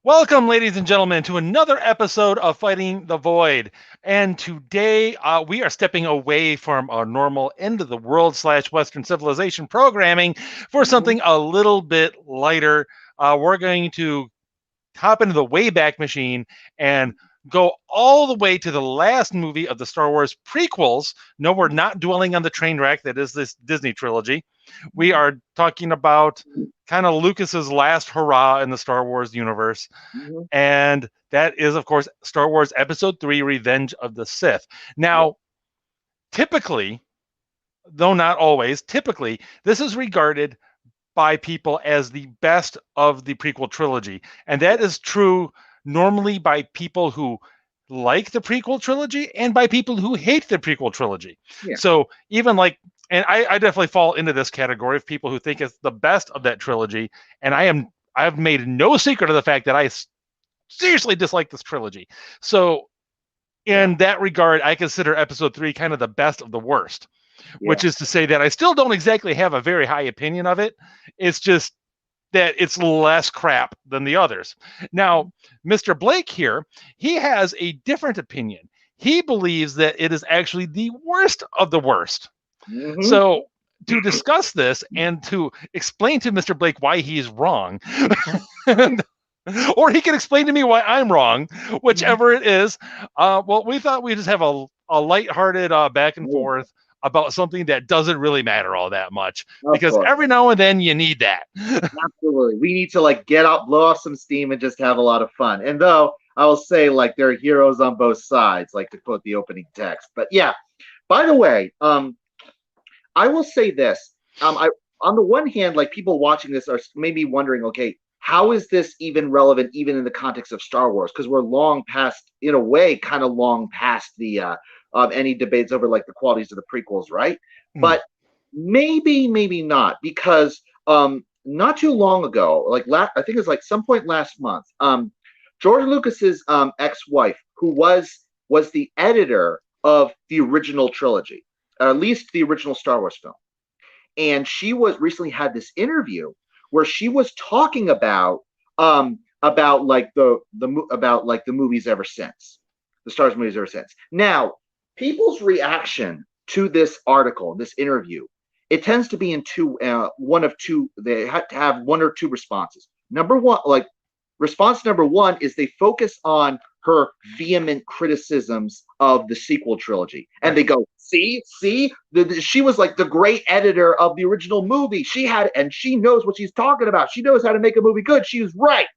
Welcome, ladies and gentlemen, to another episode of Fighting the Void. And today we are stepping away from our normal end of the world / Western civilization programming for Mhm. something a little bit lighter. We're going to hop into the Wayback Machine and go all the way to the last movie of the Star Wars prequels. No, we're not dwelling on the train wreck that is this Disney trilogy. We are talking about kind of Lucas's last hurrah in the Star Wars universe, Mhm. and that is, of course, Star Wars Episode 3 Revenge of the Sith. Yeah. Now, typically, though not always, typically, this is regarded by people as the best of the prequel trilogy. And that is true normally by people who like the prequel trilogy and by people who hate the prequel trilogy. Yeah. So even like, and I definitely fall into this category of people who think it's the best of that trilogy. And I've made no secret of the fact that I seriously dislike this trilogy. So Yeah. in that regard, I consider episode 3 kind of the best of the worst, Yeah. which is to say that I still don't exactly have a very high opinion of it. It's just that it's less crap than the others. Now, Mr. Blake here, he has a different opinion. He believes that it is actually the worst of the worst. Mhm. So, to discuss this and to explain to Mr. Blake why he's wrong, or he can explain to me why I'm wrong, Mhm. whichever it is. Well, we thought we'd just have a lighthearted back and Yeah. forth about something that doesn't really matter all that much, Of because course. every now and then you need that. Absolutely. We need to like get out, blow off some steam, and just have a lot of fun. And though I will say, like, there are heroes on both sides, like to quote the opening text. But yeah. By the way, I will say this. I on the one hand, like people watching this are maybe wondering, okay, how is this even relevant, even in the context of Star Wars? Because we're long past, in a way, kind of long past the any debates over like the qualities of the prequels, right? Hmm. But maybe not, because not too long ago, like I think it was like some point last month, George Lucas's ex-wife, who was the editor of the original trilogy, at least the original Star Wars film. And she was recently had this interview where she was talking about like the about like the movies ever since, the Star Wars movies ever since. Now, people's reaction to this article, this interview, it tends to be in one of two. They have to have one or two responses. Number one, like response number one is they focus on her vehement criticisms of the sequel trilogy. And Right. they go, see, she was like the great editor of the original movie. And she knows what she's talking about. She knows how to make a movie good. She was right.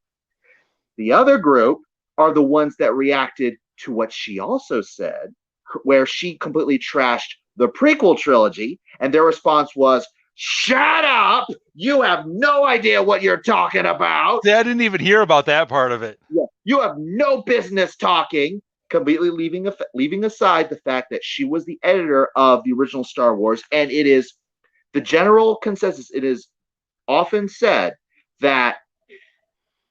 The other group are the ones that reacted to what she also said, where she completely trashed the prequel trilogy. And their response was, shut up. You have no idea what you're talking about. See, I didn't even hear about that part of it. Yeah, you have no business talking. Completely leaving aside the fact that she was the editor of the original Star Wars, and it is the general consensus. It is often said that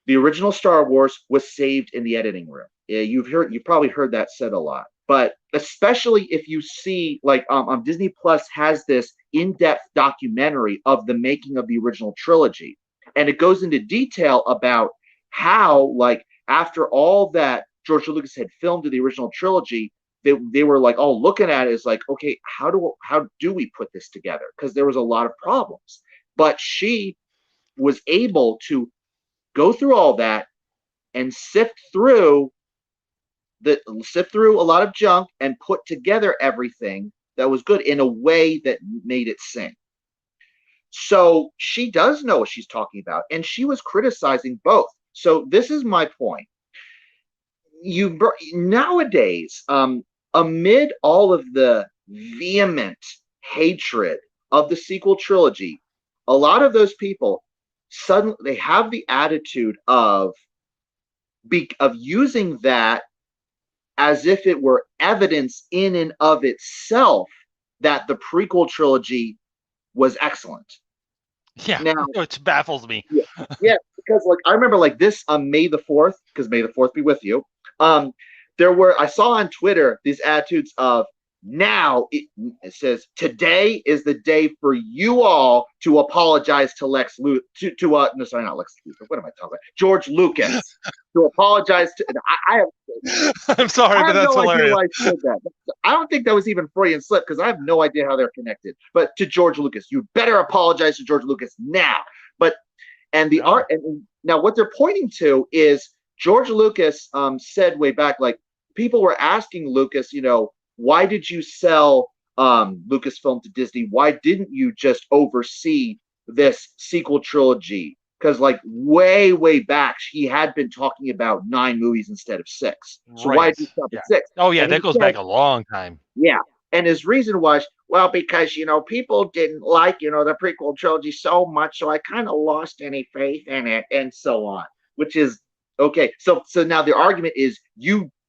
the original Star Wars was saved in the editing room. Yeah, you've probably heard that said a lot, but especially if you see like Disney Plus has this in-depth documentary of the making of the original trilogy, and it goes into detail about how like after all that George Lucas had filmed in the original trilogy, they were like all looking at it as like, okay, how do we put this together? Because there was a lot of problems, but she was able to go through all that and sift through a lot of junk and put together everything that was good in a way that made it sing. So she does know what she's talking about, and she was criticizing both. So this is my point. You nowadays, amid all of the vehement hatred of the sequel trilogy, a lot of those people suddenly they have the attitude of using that as if it were evidence in and of itself that the prequel trilogy was excellent. Yeah, Now, it baffles me. yeah, yeah, because like I remember like this on May the 4th, because May the 4th be with you. Um, there were I saw on Twitter these attitudes of Now it says today is the day for you all to apologize to Lex Luthor. No, sorry, not Lex Luthor. What am I talking about? George Lucas to apologize to. I'm sorry, I but have that's no idea hilarious. why I said that. I don't think that was even Freudian slip because I have no idea how they're connected. But to George Lucas, you better apologize to George Lucas now. But and the art and now what they're pointing to is George Lucas said way back, like people were asking Lucas, why did you sell Lucasfilm to Disney? Why didn't you just oversee this sequel trilogy? Because like way back, he had been talking about 9 movies instead of 6. So why Right. did you stop Yeah. at 6? Oh, yeah, And that he goes said, back a long time. yeah. And his reason was, well, because, people didn't like, the prequel trilogy so much. So I kind of lost any faith in it and so on, which is okay. So now the argument is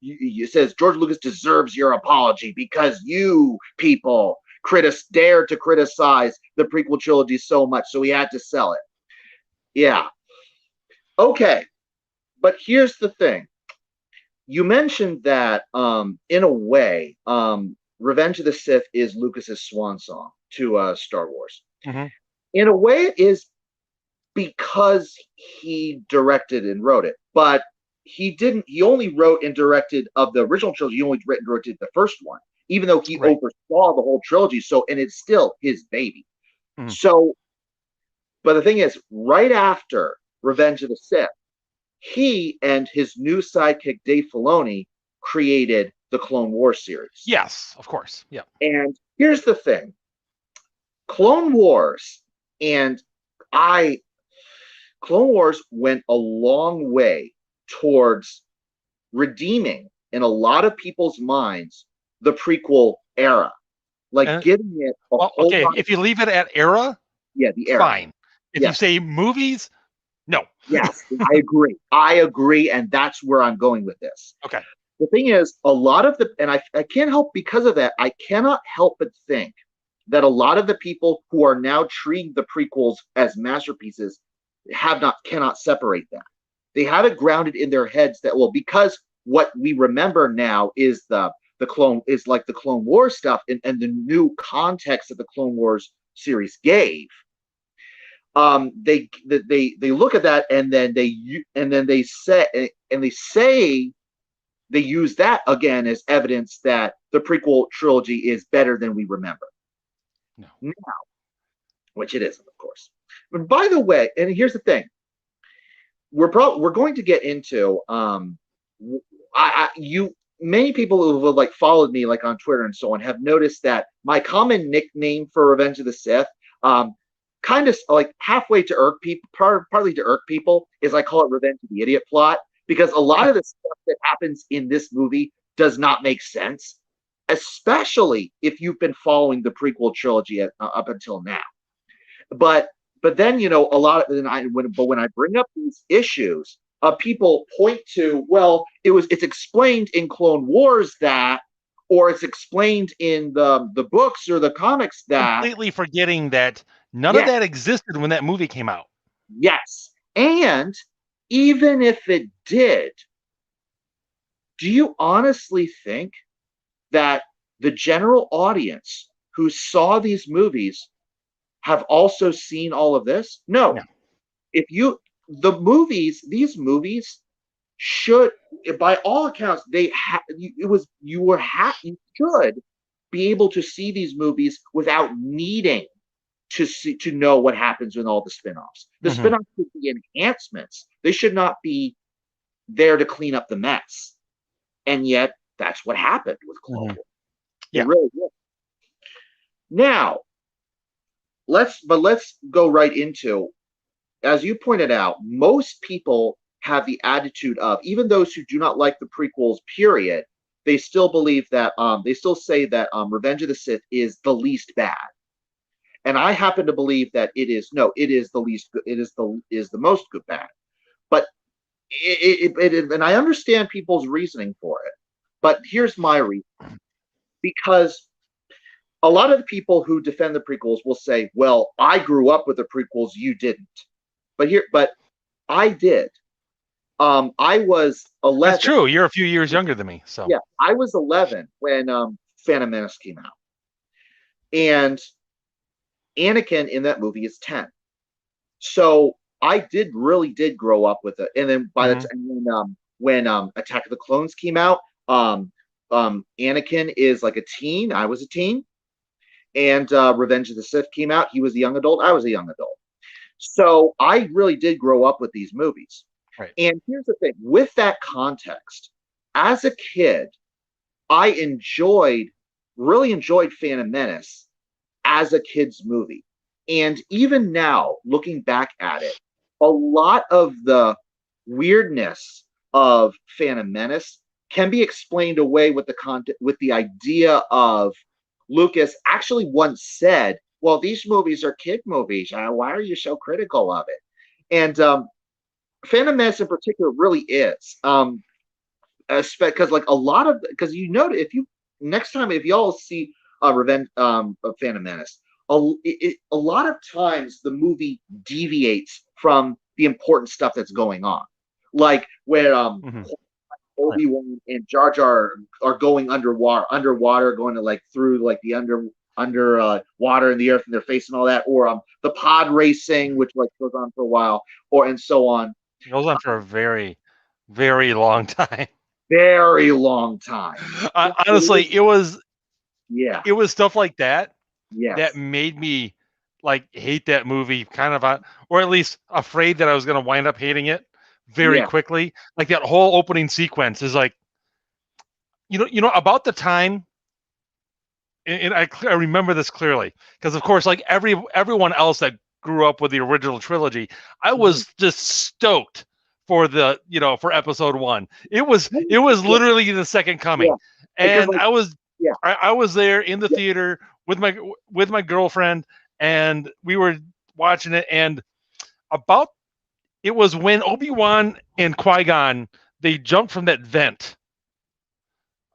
it says George Lucas deserves your apology because you people dared to criticize the prequel trilogy so much. So he had to sell it. Yeah. Okay. But here's the thing. You mentioned that in a way, Revenge of the Sith is Lucas's swan song to Star Wars. Mm-hmm. In a way, it is because he directed and wrote it, but he only wrote and directed of the original trilogy. He only wrote and directed the first one, even though he oversaw the whole trilogy. So, and it's still his baby. Mm-hmm. So, but the thing is, right after Revenge of the Sith, he and his new sidekick Dave Filoni created the Clone Wars series. Yes, of course. Yeah. And here's the thing. Clone Wars went a long way towards redeeming in a lot of people's minds the prequel era. Like giving it a whole okay, if you leave it at era, yeah, the era. Fine. If you say movies, no. Yes, I agree, and that's where I'm going with this. Okay. The thing is, a lot of and I can't help because of that, I cannot help but think that a lot of the people who are now treating the prequels as masterpieces cannot separate that. They have it grounded in their heads that, well, because what we remember now is the Clone Wars stuff and the new context that the Clone Wars series gave. They look at that and then they say they use that again as evidence that the prequel trilogy is better than we remember. No. Now, which it isn't, of course. But by the way, and here's the thing, we're going to get into many people who have like followed me like on Twitter and so on have noticed that my common nickname for Revenge of the Sith, kind of like halfway to irk people, partly to irk people, is I call it Revenge of the Idiot plot, because a lot of the stuff that happens in this movie does not make sense, especially if you've been following the prequel trilogy up until now. But then a lot of when I bring up these issues, people point to, well, it's explained in Clone Wars that, or it's explained in the books or the comics that, completely forgetting that none of that existed when that movie came out. Yes. And even if it did, do you honestly think that the general audience who saw these movies have also seen all of this? No. These movies should, by all accounts, you should be able to see these movies without needing to know what happens in all the spinoffs. The spinoffs should be enhancements. They should not be there to clean up the mess. And yet, that's what happened with Clone Wars. It really did. Now, let's go right into, as you pointed out, most people have the attitude of, even those who do not like the prequels, period, they still believe that they still say that Revenge of the Sith is the least bad. And I happen to believe that it is the least good. It is the most good bad. But and I understand people's reasoning for it. But here's my reason. Because a lot of the people who defend the prequels will say, well, I grew up with the prequels, you didn't. But I did. I was 11. That's true. You're a few years younger than me. So yeah, I was 11 when Phantom Menace came out, and Anakin in that movie is 10. So I really did grow up with it. And then by the time when Attack of the Clones came out, Anakin is like a teen. I was a teen, and Revenge of the Sith came out. He was a young adult. I was a young adult. So I really did grow up with these movies. Right. And here's the thing: with that context, as a kid, I really enjoyed Phantom Menace as a kid's movie. And even now, looking back at it, a lot of the weirdness of Phantom Menace can be explained away with the idea of Lucas actually once said, well, these movies are kid movies. Why are you so critical of it? And Phantom Menace in particular really is. Because like a lot of, because you know, if you next time if y'all see Revenge of Phantom Menace, a lot of times the movie deviates from the important stuff that's going on, like where Obi-Wan and Jar Jar are going underwater, going to like through like the under water in the earth in their face and all that, or the pod racing, which like goes on for a while, or and so on. It goes on for a very, very long time. Very long time. Honestly, it was stuff like that Yes. that made me like hate that movie, kind of, or at least afraid that I was going to wind up hating it very quickly. Like that whole opening sequence is like, you know, about the time, and I remember this clearly because, of course, like everyone else that grew up with the original trilogy, I was just stoked for the, for episode 1. It was literally the second coming, and like, I was there in the theater with my girlfriend, and we were watching it, and it was when Obi-Wan and Qui-Gon, they jumped from that vent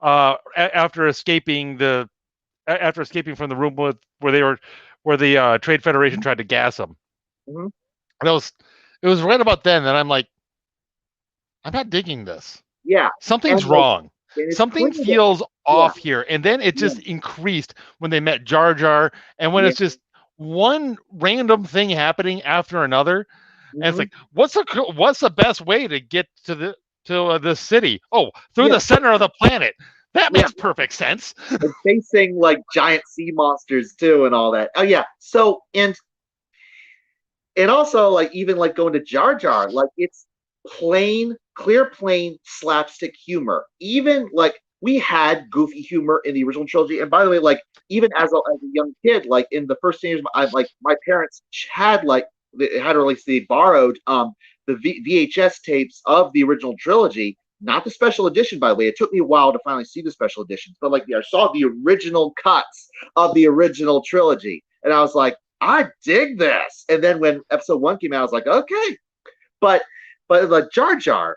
after escaping from the room where the Trade Federation tried to gas them. And it was right about then that I'm like, I'm not digging this. Yeah, something's wrong. Something feels off here. And then it just increased when they met Jar Jar, and when it's just one random thing happening after another. And it's like, what's the best way to get to the city? Oh, through the center of the planet. That makes perfect sense. And facing like giant sea monsters too, and all that. Oh yeah. So and also like even like going to Jar Jar, like it's clear slapstick humor. Even like we had goofy humor in the original trilogy. And by the way, like even as a young kid, like in the first years, my parents had they borrowed the VHS tapes of the original trilogy, not the special edition, by the way. It took me a while to finally see the special editions, but like I saw the original cuts of the original trilogy, and I was like, I dig this. And then when episode 1 came out, I was like, okay, but like Jar Jar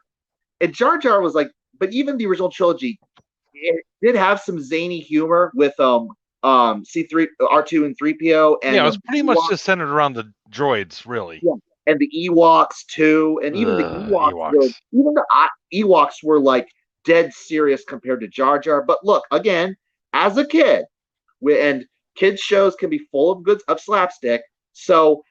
was like, but even the original trilogy, it did have some zany humor with C3 R2 and 3PO, and it was pretty much just centered around the droids, really. Yeah, and the Ewoks too, and even the Ewoks were like dead serious compared to Jar Jar. But look, again, as a kid, and kids shows can be full of slapstick. So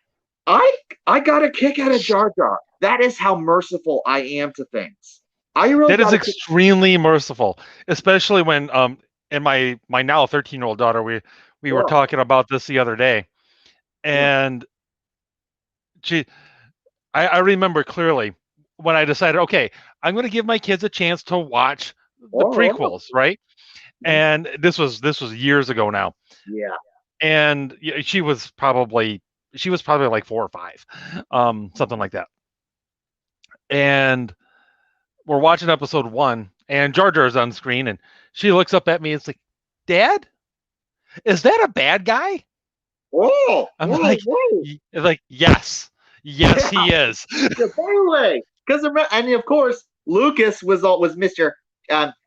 I got a kick out of Jar Jar. That is how merciful I am to things. That is extremely merciful, especially when and my now 13-year-old daughter, we were talking about this the other day, and I remember clearly when I decided, okay, I'm going to give my kids a chance to watch the prequels, right? And this was years ago now. Yeah. And she was probably like 4 or 5, something like that. And we're watching episode 1, and Jar Jar's on screen, and she looks up at me and it's like, Dad, is that a bad guy? I'm like, yes, he is. Totally. Because and of course Lucas was Mr.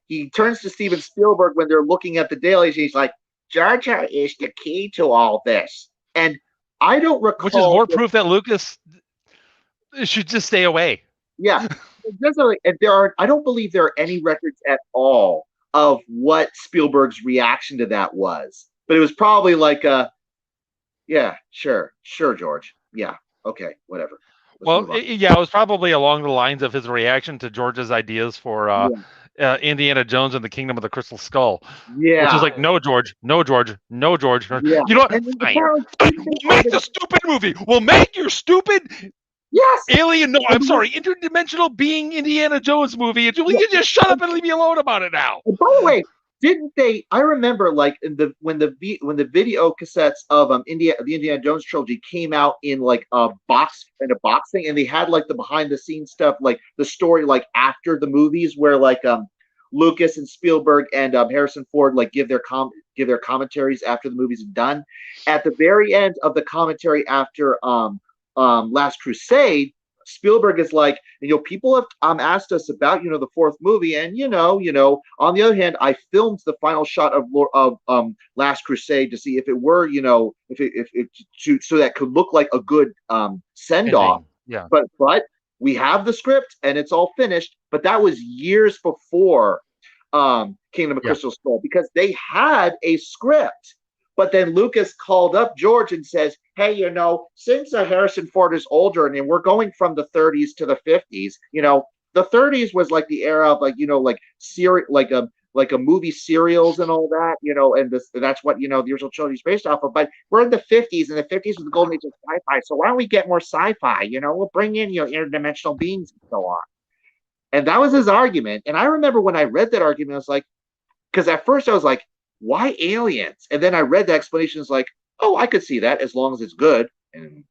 He turns to Steven Spielberg when they're looking at the dailies. He's like, Jar Jar is the key to all this, and I don't recall. Which is more proof that Lucas should just stay away. Yeah, definitely. And I don't believe there are any records at all of what Spielberg's reaction to that was. But it was probably like yeah, sure, George. Yeah, okay, whatever. Let's Well, move on. yeah, it was probably along the lines of his reaction to George's ideas for Indiana Jones and the Kingdom of the Crystal Skull, which Yeah, is like, no, George, no, George, no, George. yeah. You know what? And Fine. apparently, We'll make the stupid movie. We'll make your stupid yes, alien. No, I'm sorry, interdimensional being Indiana Jones movie. Will you just shut up and leave me alone about it now? And by the way, didn't they? I remember like when the video cassettes of the Indiana Jones trilogy came out in like a box thing, and they had like the behind the scenes stuff, like the story like after the movies, where like Lucas and Spielberg and Harrison Ford like give their commentaries after the movies are done. At the very end of the commentary after Last Crusade, Spielberg is like, people have asked us about, the fourth movie, and on the other hand, I filmed the final shot of Last Crusade to see if it were, so that could look like a good send off. Yeah. But we have the script and it's all finished. But that was years before Kingdom of Crystal Skull, because they had a script. But then Lucas called up George and says, hey, since Harrison Ford is older and we're going from the 30s to the 50s, the 30s was like the era of like a movie serials and all that, and that's what, the original trilogy is based off of. But we're in the 50s, and the 50s was the golden age of sci-fi. So why don't we get more sci-fi? We'll bring in, interdimensional beings and so on. And that was his argument. And I remember when I read that argument, I was like, because at first I was like, why aliens? And then I read the explanation. It's like, oh, I could see that as long as it's good. And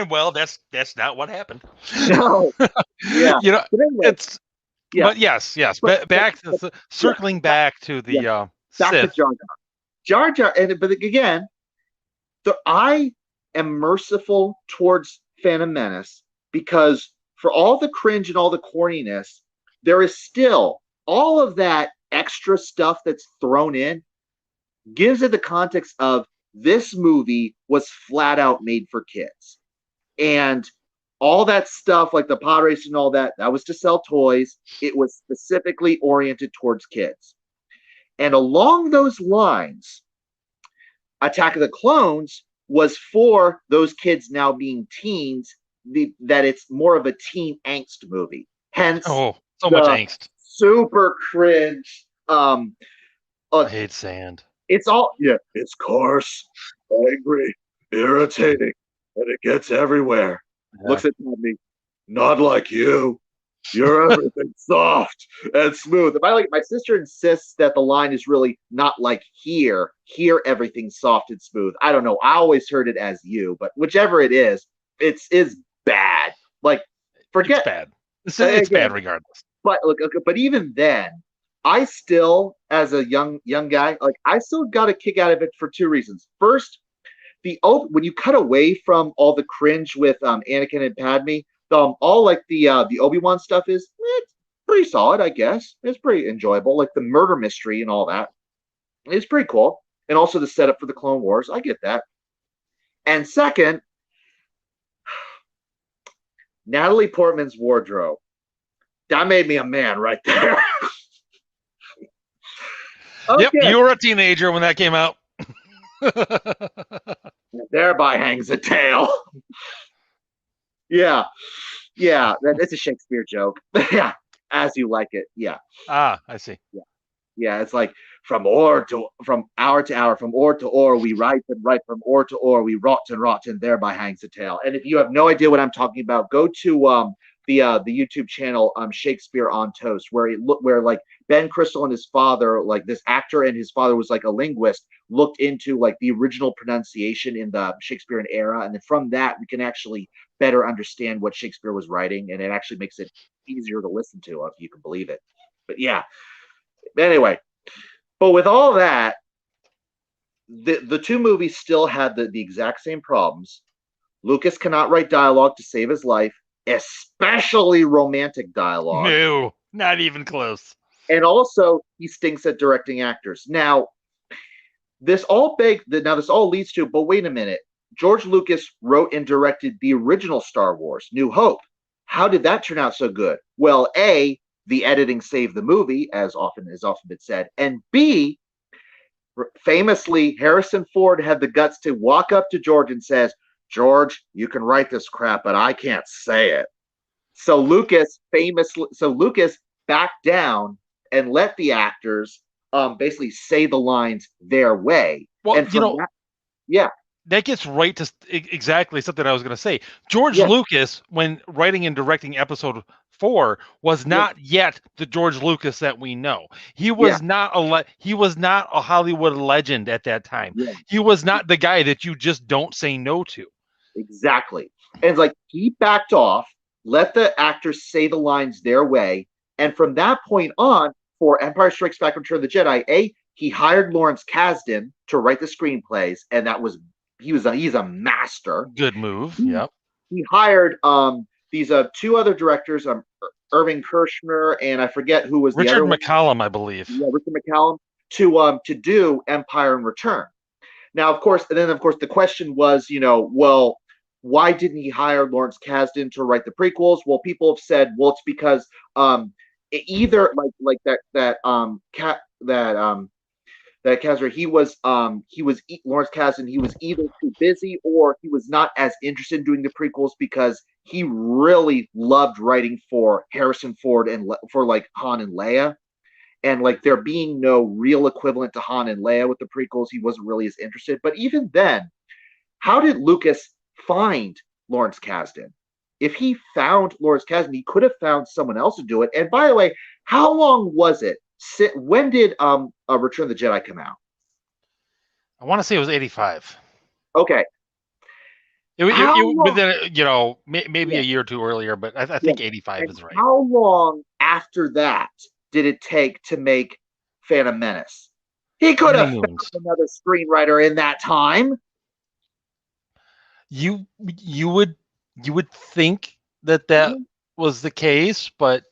well, that's not what happened. No, yeah, it's but yes. Circling back to the Sith. To Jar Jar. But again, I am merciful towards Phantom Menace, because for all the cringe and all the corniness, there is still all of that extra stuff that's thrown in. Gives it the context of this movie was flat out made for kids. And all that stuff, like the pod race and all that, that was to sell toys. It was specifically oriented towards kids. And along those lines, Attack of the Clones was for those kids now being teens, that it's more of a teen angst movie. Hence, so much angst. Super cringe. I hate sand. It's all, it's coarse, angry, irritating, and it gets everywhere. Yeah. Looks at me, not like you. You're everything soft and smooth. My sister insists that the line is really not like here everything's soft and smooth. I don't know. I always heard it as you, but whichever it is bad. Like, forget. It's bad. It's bad regardless. But look, but even then, I still, as a young guy, like, I still got a kick out of it for two reasons. First, when you cut away from all the cringe with Anakin and Padme, all like the Obi-Wan stuff is pretty solid, I guess. It's pretty enjoyable, like the murder mystery and all that. It's pretty cool, and also the setup for the Clone Wars. I get that. And second, Natalie Portman's wardrobe. That made me a man right there. Okay. Yep, you were a teenager when that came out. Thereby hangs a tale. Yeah, that's a Shakespeare joke. Yeah, as you like it. Yeah. I see. Yeah. It's like from hour to hour, from ore to ore, we write and write, from ore to ore, we rot, and thereby hangs a tale. And if you have no idea what I'm talking about, go to the YouTube channel Shakespeare on Toast, where like Ben Crystal and his father, like this actor and his father was like a linguist, looked into like the original pronunciation in the Shakespearean era, and then from that we can actually better understand what Shakespeare was writing, and it actually makes it easier to listen to, if you can believe it. But yeah, anyway, but with all that, the two movies still had the exact same problems. Lucas cannot write dialogue to save his life, especially romantic dialogue. No, not even close. And also, he stinks at directing actors. Now, this all leads to, but wait a minute. George Lucas wrote and directed the original Star Wars, New Hope. How did that turn out so good? Well, A, the editing saved the movie, as often been said, and B, famously, Harrison Ford had the guts to walk up to George and says, "George, you can write this crap, but I can't say it." So Lucas backed down and let the actors basically say the lines their way. Well, And from that, yeah, that gets right to exactly something I was going to say. George yeah, Lucas, when writing and directing Episode 4, was yeah, not yet the George Lucas that we know. He yeah, was not he was not a Hollywood legend at that time. yeah, He was not the guy that you just don't say no to. exactly. And it's like he backed off, let the actors say the lines their way, and from that point on, for Empire Strikes Back: Return of the Jedi, he hired Lawrence Kasdan to write the screenplays, and he's a master. Good move. He, Yep. he hired these two other directors, Irving Kershner, and I forget who was the Richard other one. McCallum, I believe. Yeah, Richard McCallum, to do Empire and Return. Now, of course, the question was, well, why didn't he hire Lawrence Kasdan to write the prequels? Well, people have said, well, it's because either like that Kasdan, Lawrence Kasdan, he was either too busy or he was not as interested in doing the prequels because he really loved writing for Harrison Ford and for like Han and Leia. And like there being no real equivalent to Han and Leia with the prequels, he wasn't really as interested. But even then, how did Lucas find Lawrence Kasdan? If he found Lawrence Kasdan, he could have found someone else to do it. And by the way, how long was it? When did Return of the Jedi come out? I want to say it was 85. Okay. Within, maybe a year or two earlier, but I think 85 is right. How long after that did it take to make Phantom Menace? He could have found another screenwriter in that time. You would think that was the case, but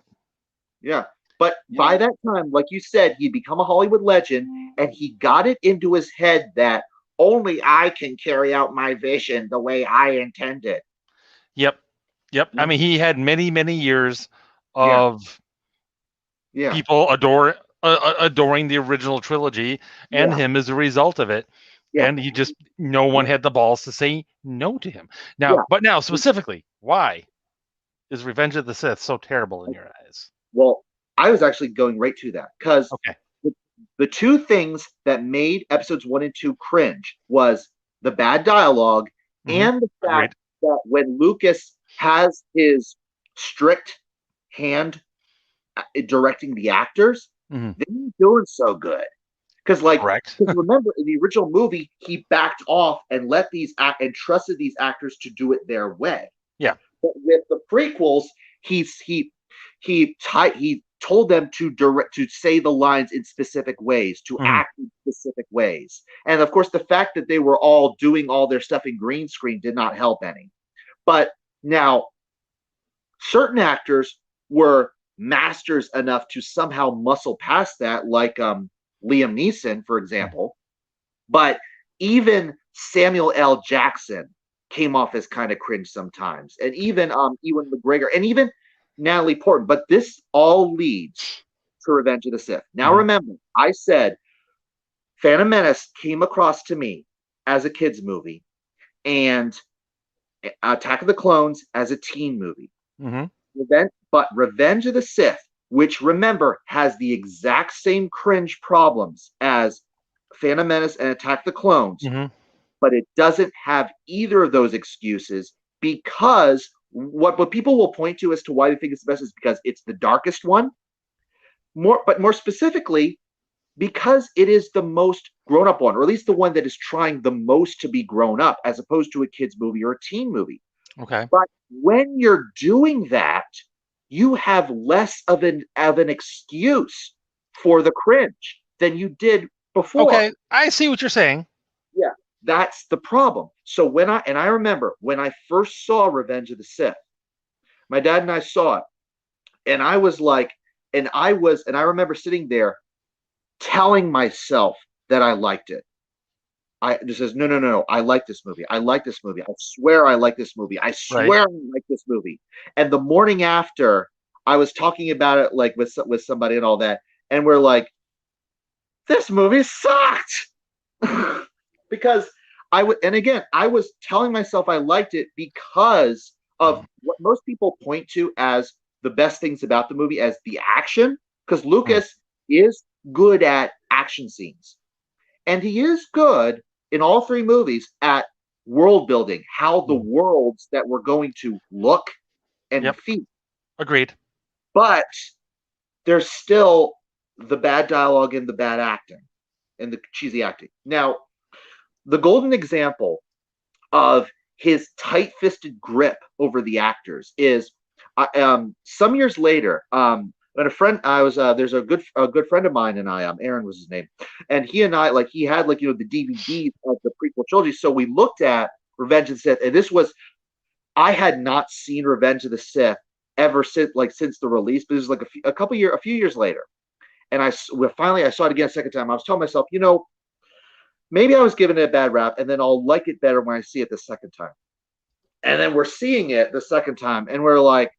yeah. But by that time, like you said, he'd become a Hollywood legend, and he got it into his head that only I can carry out my vision the way I intended. Yep. I mean, he had many, many years of people adoring the original trilogy and him as a result of it. Yeah. And he just, no one had the balls to say no to him. Now, but now specifically, why is Revenge of the Sith so terrible in your eyes? Well, I was actually going right to that because the two things that made episodes 1 and 2 cringe was the bad dialogue and the fact that when Lucas has his strict hand directing the actors, they ain't doing so good. Because remember, in the original movie, he backed off and let and trusted these actors to do it their way. Yeah. But with the prequels, he told them to say the lines in specific ways, to act in specific ways. And of course, the fact that they were all doing all their stuff in green screen did not help any. But now, certain actors were masters enough to somehow muscle past that, like Liam Neeson, for example. But even Samuel L. Jackson came off as kind of cringe sometimes. And even Ewan McGregor, and even Natalie Portman. But this all leads to Revenge of the Sith. Now, remember, I said Phantom Menace came across to me as a kid's movie and Attack of the Clones as a teen movie. But Revenge of the Sith, which, remember, has the exact same cringe problems as Phantom Menace and Attack of the Clones, but it doesn't have either of those excuses because what people will point to as to why they think it's the best is because it's the darkest one. But more specifically, because it is the most grown-up one, or at least the one that is trying the most to be grown up, as opposed to a kid's movie or a teen movie. Okay. But when you're doing that, you have less of an excuse for the cringe than you did before. Okay, I see what you're saying. Yeah, that's the problem. So I remember when I first saw Revenge of the Sith, my dad and I saw it, and I was like, and I remember sitting there telling myself that I liked it. I just says, no, I like this movie. I like this movie. I swear I like this movie. I swear I like this movie. And the morning after, I was talking about it like with somebody and all that, and we're like, this movie sucked. Because and again, I was telling myself I liked it because of what most people point to as the best things about the movie as the action, because Lucas is good at action scenes. And he is good in all three movies at world building, how the worlds that we're going to look and feel. Agreed. But there's still the bad dialogue and the bad acting and the cheesy acting. Now, the golden example of his tight-fisted grip over the actors is some years later. When a friend, there's a good friend of mine and I, Aaron was his name, and he and I, like, he had, like, the DVDs of the prequel trilogy, so we looked at Revenge of the Sith, and I had not seen Revenge of the Sith ever since the release, but this was like a few years later, and I saw it again a second time. I was telling myself, maybe I was giving it a bad rap, and then I'll like it better when I see it the second time. And then we're seeing it the second time, and we're like,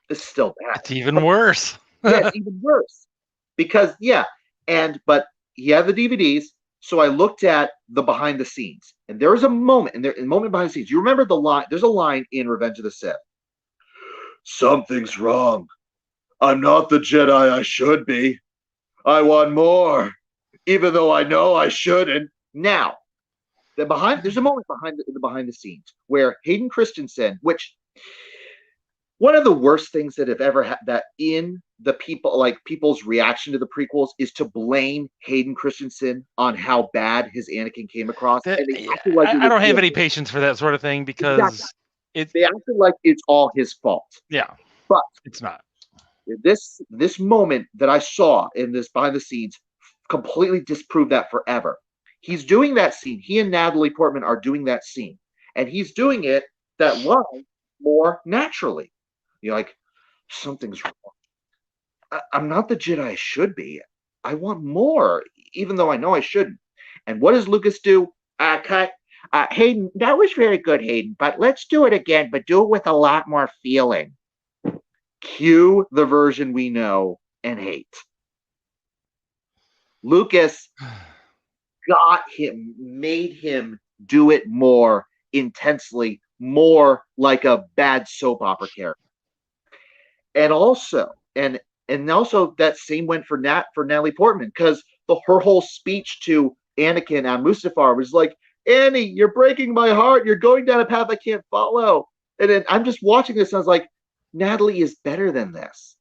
it's still bad. It's even worse. Yeah, it's even worse. Because, but he had the DVDs, so I looked at the behind the scenes. And there was a moment, behind the scenes. You remember the line, there's a line in Revenge of the Sith. Something's wrong. I'm not the Jedi I should be. I want more, even though I know I shouldn't. Now, there's a moment behind the scenes where Hayden Christensen, which one of the worst things that have ever that in the people's reaction to the prequels is to blame Hayden Christensen on how bad his Anakin came across. I don't have any patience for that sort of thing because they acted like it's all his fault. Yeah, but it's not. This moment that I saw in this behind the scenes completely disproved that forever. He's doing that scene. He and Natalie Portman are doing that scene, and he's doing it that line more naturally. You're like, something's wrong. I'm not the Jedi I should be. I want more, even though I know I shouldn't. And what does Lucas do? Cut. Hayden, that was very good, Hayden, but let's do it again, but do it with a lot more feeling. Cue the version we know and hate. Lucas made him do it more intensely, more like a bad soap opera character. And also that same went for Natalie Portman, because her whole speech to Anakin on Mustafar was like, Annie, you're breaking my heart. You're going down a path I can't follow. And then I'm just watching this, and I was like, Natalie is better than this.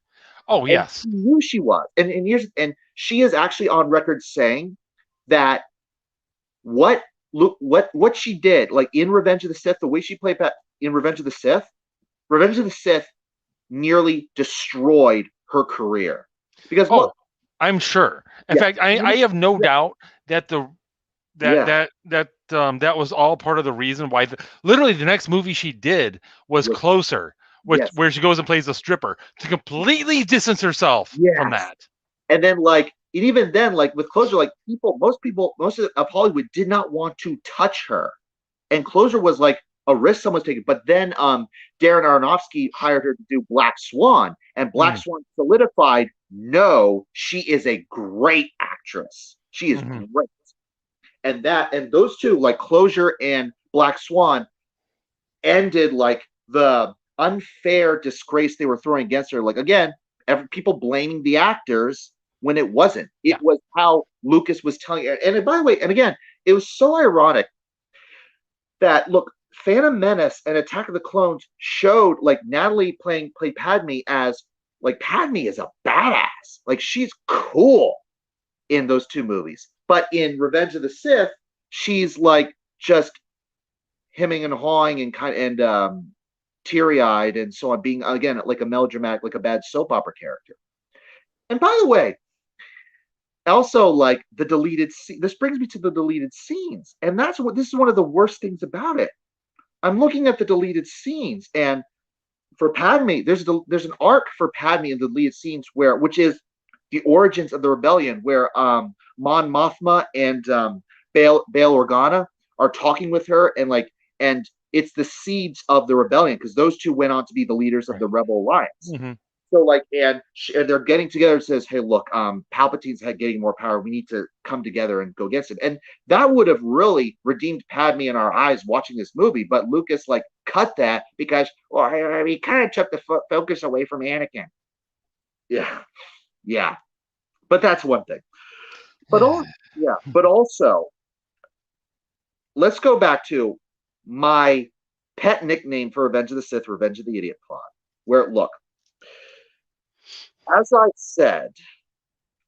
Oh, yes. And she knew she was. And she is actually on record saying that what she did, like in Revenge of the Sith, the way she played in Revenge of the Sith nearly destroyed her career. Because I'm sure. In fact, I have no doubt that that was all part of the reason why literally the next movie she did was Closer, where she goes and plays a stripper to completely distance herself from that. And then even then, with Closer, most of Hollywood did not want to touch her, and Closer was like a risk someone's taking. But then Darren Aronofsky hired her to do Black Swan, and Black Swan solidified, no, she is a great actress. She is great. And those two, like Closure and Black Swan, ended the unfair disgrace they were throwing against her. Again, people blaming the actors when it wasn't. It was how Lucas was telling her. And by the way, and again, it was so ironic that, look, Phantom Menace and Attack of the Clones showed Natalie played Padme as Padme is a badass. She's cool in those two movies. But in Revenge of the Sith, she's just hemming and hawing and teary-eyed and so on, being again a melodramatic, a bad soap opera character. And by the way, also the deleted this brings me to the deleted scenes, and this is one of the worst things about it. I'm looking at the deleted scenes, and for Padme, there's an arc for Padme in the deleted scenes which is the origins of the rebellion, where Mon Mothma and Bail Organa are talking with her, and it's the seeds of the rebellion, because those two went on to be the leaders of Right. the Rebel Alliance. Mm-hmm. So like, and they're getting together and says, "Hey, look, Palpatine's getting more power. We need to come together and go against him." And that would have really redeemed Padme in our eyes watching this movie. But Lucas like cut that because, well, he kind of took the focus away from Anakin. Yeah, yeah. But that's one thing. But but also, let's go back to my pet nickname for Revenge of the Sith, Revenge of the Idiot plot. Where look, as I said,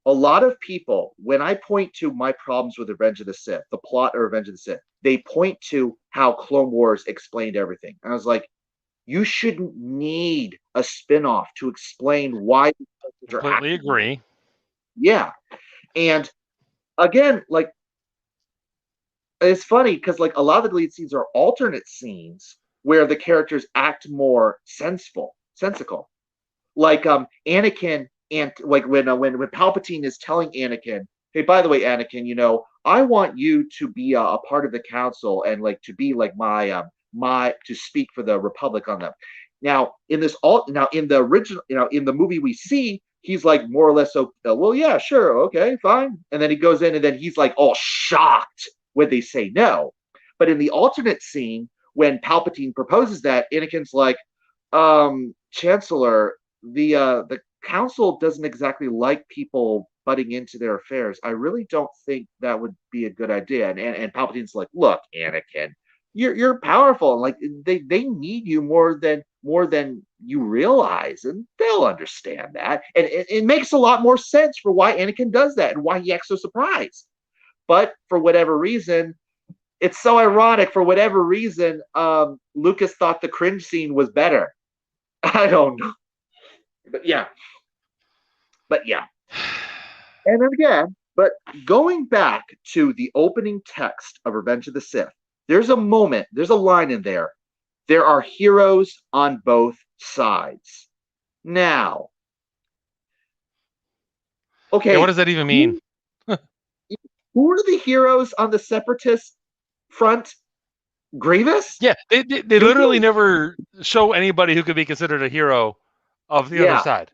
a lot of people, when I point to my problems with Revenge of the Sith, the plot of Revenge of the Sith, they point to how Clone Wars explained everything. And I was like, you shouldn't need a spin-off to explain why these characters are Completely acting. agree. Yeah. And again, like, it's funny because like a lot of the deleted scenes are alternate scenes where the characters act more sensical. Like Anakin, and like when Palpatine is telling Anakin, "Hey, by the way, Anakin, I want you to be a part of the council and like to be like my to speak for the Republic on them." Now in the original, in the movie we see, he's like more or less so, well, yeah, sure, okay, fine, and then he goes in and then he's like all shocked when they say no. But in the alternate scene, when Palpatine proposes that, Anakin's like, Chancellor, the council doesn't exactly like people butting into their affairs. I really don't think that would be a good idea. And Palpatine's like, look, Anakin, you're powerful, and like they need you more than you realize, and they'll understand that. And it makes a lot more sense for why Anakin does that and why he acts so surprised. But for whatever reason, it's so ironic. For whatever reason, Lucas thought the cringe scene was better. I don't know. But yeah. And then again, but going back to the opening text of Revenge of the Sith, there's a line in there. There are heroes on both sides. Now, okay. Yeah, what does that even mean? Who are the heroes on the Separatist front? Grievous? Yeah, they literally never show anybody who could be considered a hero of the other side.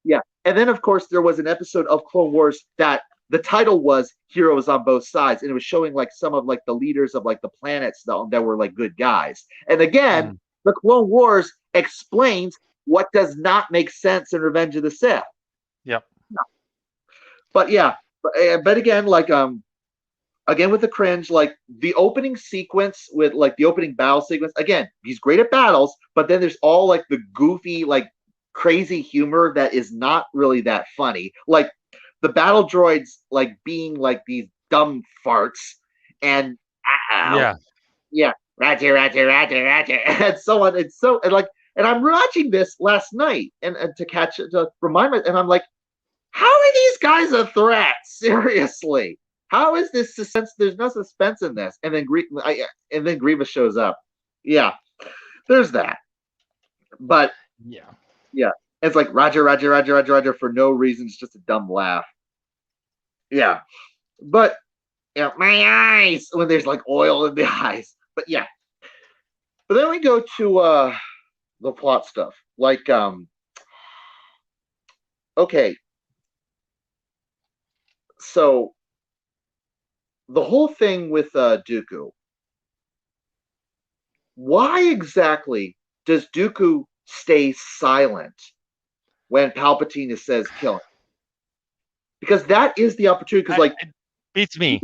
Yeah. And then, of course, there was an episode of Clone Wars that the title was Heroes on Both Sides. And it was showing like some of like the leaders of like the planets that were like good guys. And again, the Clone Wars explains what does not make sense in Revenge of the Sith. Yep. No. But yeah, but again, like again with the cringe, like the opening sequence with like the opening battle sequence, again, he's great at battles, but then there's all like the goofy, like crazy humor that is not really that funny. Like the battle droids like being like these dumb farts and yeah, Roger. And so on. It's so and I'm watching this last night and to remind me, and I'm like, how are these guys a threat? Seriously. How is this suspense? There's no suspense in this. And then Grievous shows up. Yeah. There's that. But yeah. It's like Roger for no reason. It's just a dumb laugh. Yeah. But my eyes, when there's like oil in the eyes. But yeah. But then we go to the plot stuff. Like okay. So the whole thing with Dooku. Why exactly does Dooku stay silent when Palpatine says kill him? Because that is the opportunity. Because like it beats me.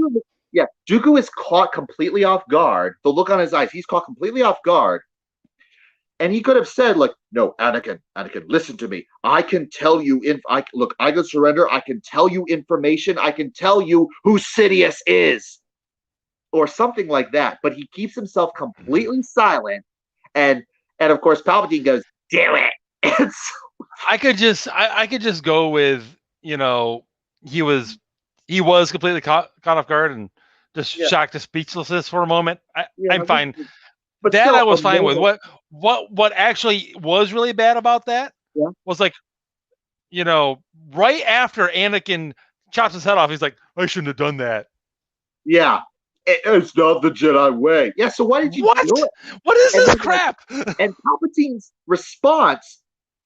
Dooku is caught completely off guard. The look on his eyes, he's caught completely off guard. And he could have said, like, no, Anakin, listen to me. I can tell you I can surrender. I can tell you information. I can tell you who Sidious is. Or something like that. But he keeps himself completely silent. And of course, Palpatine goes, do it. I could just go with, he was completely caught off guard and just shocked to speechlessness for a moment. I'm fine. But that still, I was fine with. What actually was really bad about that was like, right after Anakin chops his head off, he's like, I shouldn't have done that. Yeah. It's not the Jedi way. Yeah, so why did you What? do it? What is And this then, crap? and Palpatine's response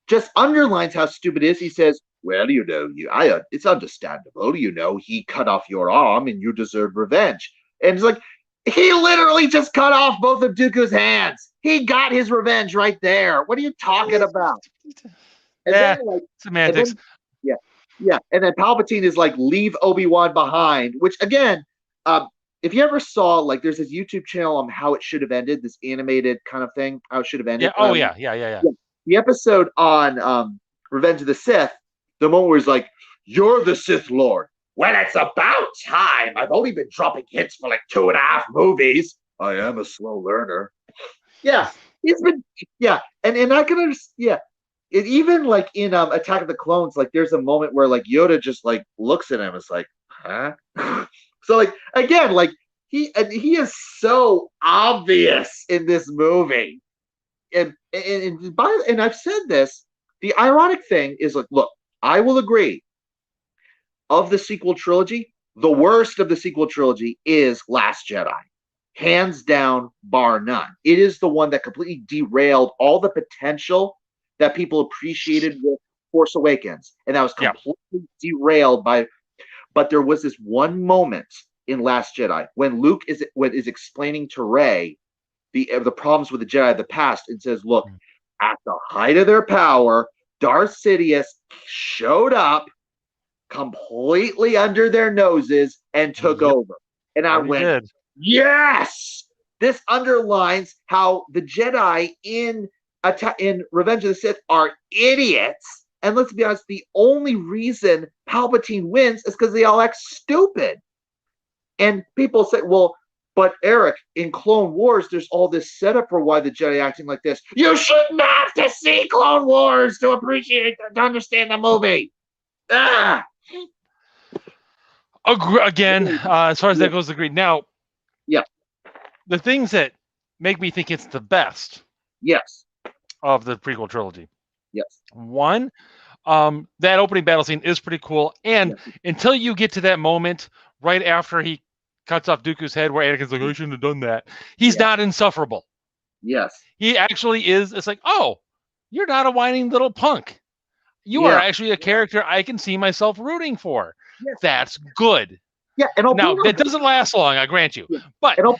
just underlines how stupid it is. He says, "Well, it's understandable. He cut off your arm, and you deserve revenge." And it's like he literally just cut off both of Dooku's hands. He got his revenge right there. What are you talking about? And then semantics. Yeah, yeah, and then Palpatine is like, "Leave Obi-Wan behind," which again, if you ever saw there's this YouTube channel on how it should have ended, this animated kind of thing, how it should have ended. Yeah. Oh yeah. The episode on Revenge of the Sith, the moment where he's like, "You're the Sith Lord." Well, it's about time. I've only been dropping hints for 2.5 movies. I am a slow learner. Yeah, he's been. Yeah, and I can understand. Yeah, it even in Attack of the Clones, there's a moment where Yoda just looks at him. It's like, huh? So again, he is so obvious in this movie. And I've said this. The ironic thing is, look, I will agree. Of the sequel trilogy, the worst of the sequel trilogy is Last Jedi, hands down, bar none. It is the one that completely derailed all the potential that people appreciated with Force Awakens, and that was completely derailed by. But there was this one moment in Last Jedi when Luke is explaining to Rey the problems with the Jedi of the past, and says, "Look, at the height of their power, Darth Sidious showed up completely under their noses and took over." And I went, "Yes, this underlines how the Jedi in Revenge of the Sith are idiots." And let's be honest, the only reason Palpatine wins is because they all act stupid. And people say, "Well, but Eric, in Clone Wars, there's all this setup for why the Jedi acting like this." You shouldn't have to see Clone Wars to understand the movie. Again, as far as that goes, agreed. Now, yeah, the things that make me think it's the best, of the prequel trilogy. Yes. One, that opening battle scene is pretty cool, and until you get to that moment right after he cuts off Dooku's head, where Anakin's like, "I shouldn't have done that," he's not insufferable. Yes. He actually is. It's like, oh, you're not a whining little punk. You are actually a character I can see myself rooting for. Yes. That's good. Yeah, and now that doesn't last long, I grant you. Yeah. But I'll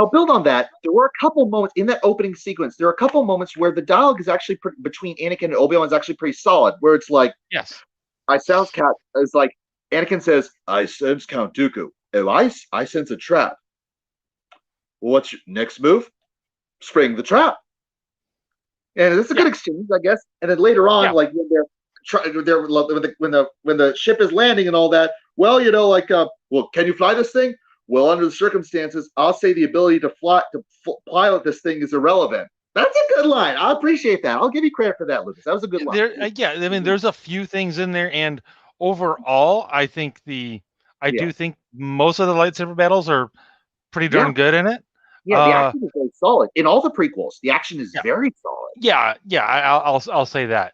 build on that. There were a couple moments in that opening sequence. There are a couple moments where the dialogue is actually between Anakin and Obi-Wan is actually pretty solid. Where it's like, yes, I sense Count. It's like Anakin says, "I sense Count Dooku. Oh, I sense a trap. Well, what's your next move? Spring the trap." And it's a good exchange, I guess. And then later on, when the ship is landing and all that, well, well, can you fly this thing? Well, under the circumstances, I'll say the ability to pilot this thing is irrelevant. That's a good line. I appreciate that. I'll give you credit for that, Lucas. That was a good line. I mean, there's a few things in there, and overall, I think do think most of the lightsaber battles are pretty darn good in it. Yeah, the action is very solid in all the prequels. The action is very solid. Yeah, I'll say that.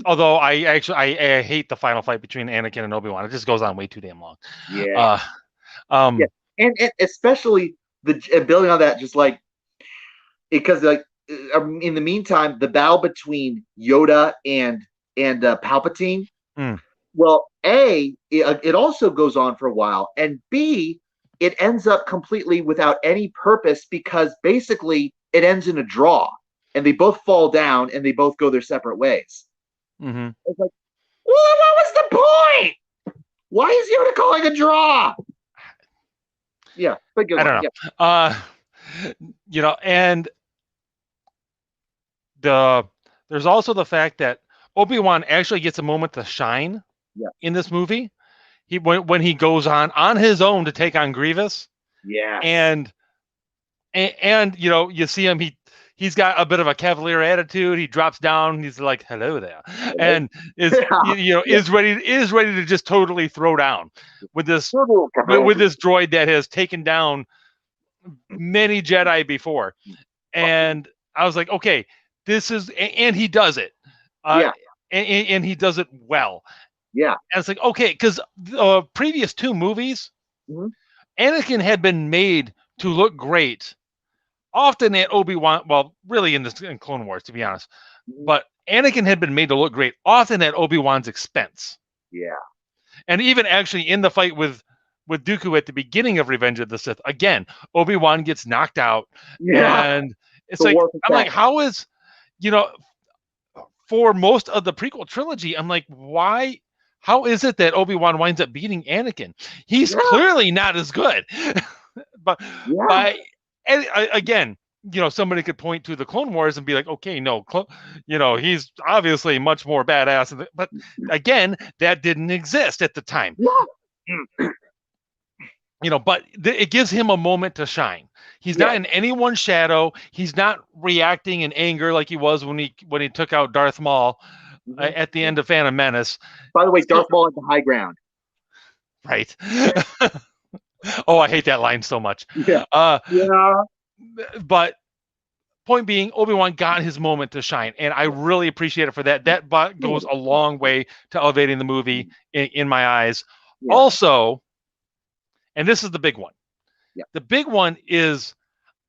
Although I hate the final fight between Anakin and Obi-Wan. It just goes on way too damn long. Yeah. And especially building on that, just because in the meantime, the battle between Yoda and Palpatine. Well, it also goes on for a while, and B, it ends up completely without any purpose because basically it ends in a draw, and they both fall down and they both go their separate ways. Mm-hmm. It's like, well, what was the point? Why is Yoda calling a draw? Yeah, but good. I don't know. And there's also the fact that Obi-Wan actually gets a moment to shine in this movie. When he goes on his own to take on Grievous. Yeah. And you see him, he's got a bit of a cavalier attitude. He drops down, he's like, "Hello there." And is ready to just totally throw down with this droid that has taken down many Jedi before. And I was like, okay, this is, and he does it. And he does it well. Yeah. And it's like, okay, because the previous two movies, Anakin had been made to look great, often at Obi-Wan, well, really in Clone Wars, to be honest. But Anakin had been made to look great, often at Obi-Wan's expense. Yeah. And even actually in the fight with Dooku at the beginning of Revenge of the Sith, again, Obi-Wan gets knocked out. Yeah. And it's The like, war for I'm like, that. how is, you know, for most of the prequel trilogy, I'm like, why? How is it that Obi-Wan winds up beating Anakin? He's Yeah. clearly not as good. But Yeah. by and again, somebody could point to the Clone Wars and be like, okay, no, he's obviously much more badass. But again, that didn't exist at the time. Yeah. But it gives him a moment to shine. He's Yeah. not in anyone's shadow. He's not reacting in anger like he was when he took out Darth Maul Mhm. at the end of Phantom Menace. By the way, So, Darth Maul at the high ground. right. Oh, I hate that line so much. Yeah. Yeah. But point being, Obi-Wan got his moment to shine, and I really appreciate it for that. That goes a long way to elevating the movie in my eyes. Yeah. Also, and this is the big one. Yeah. The big one is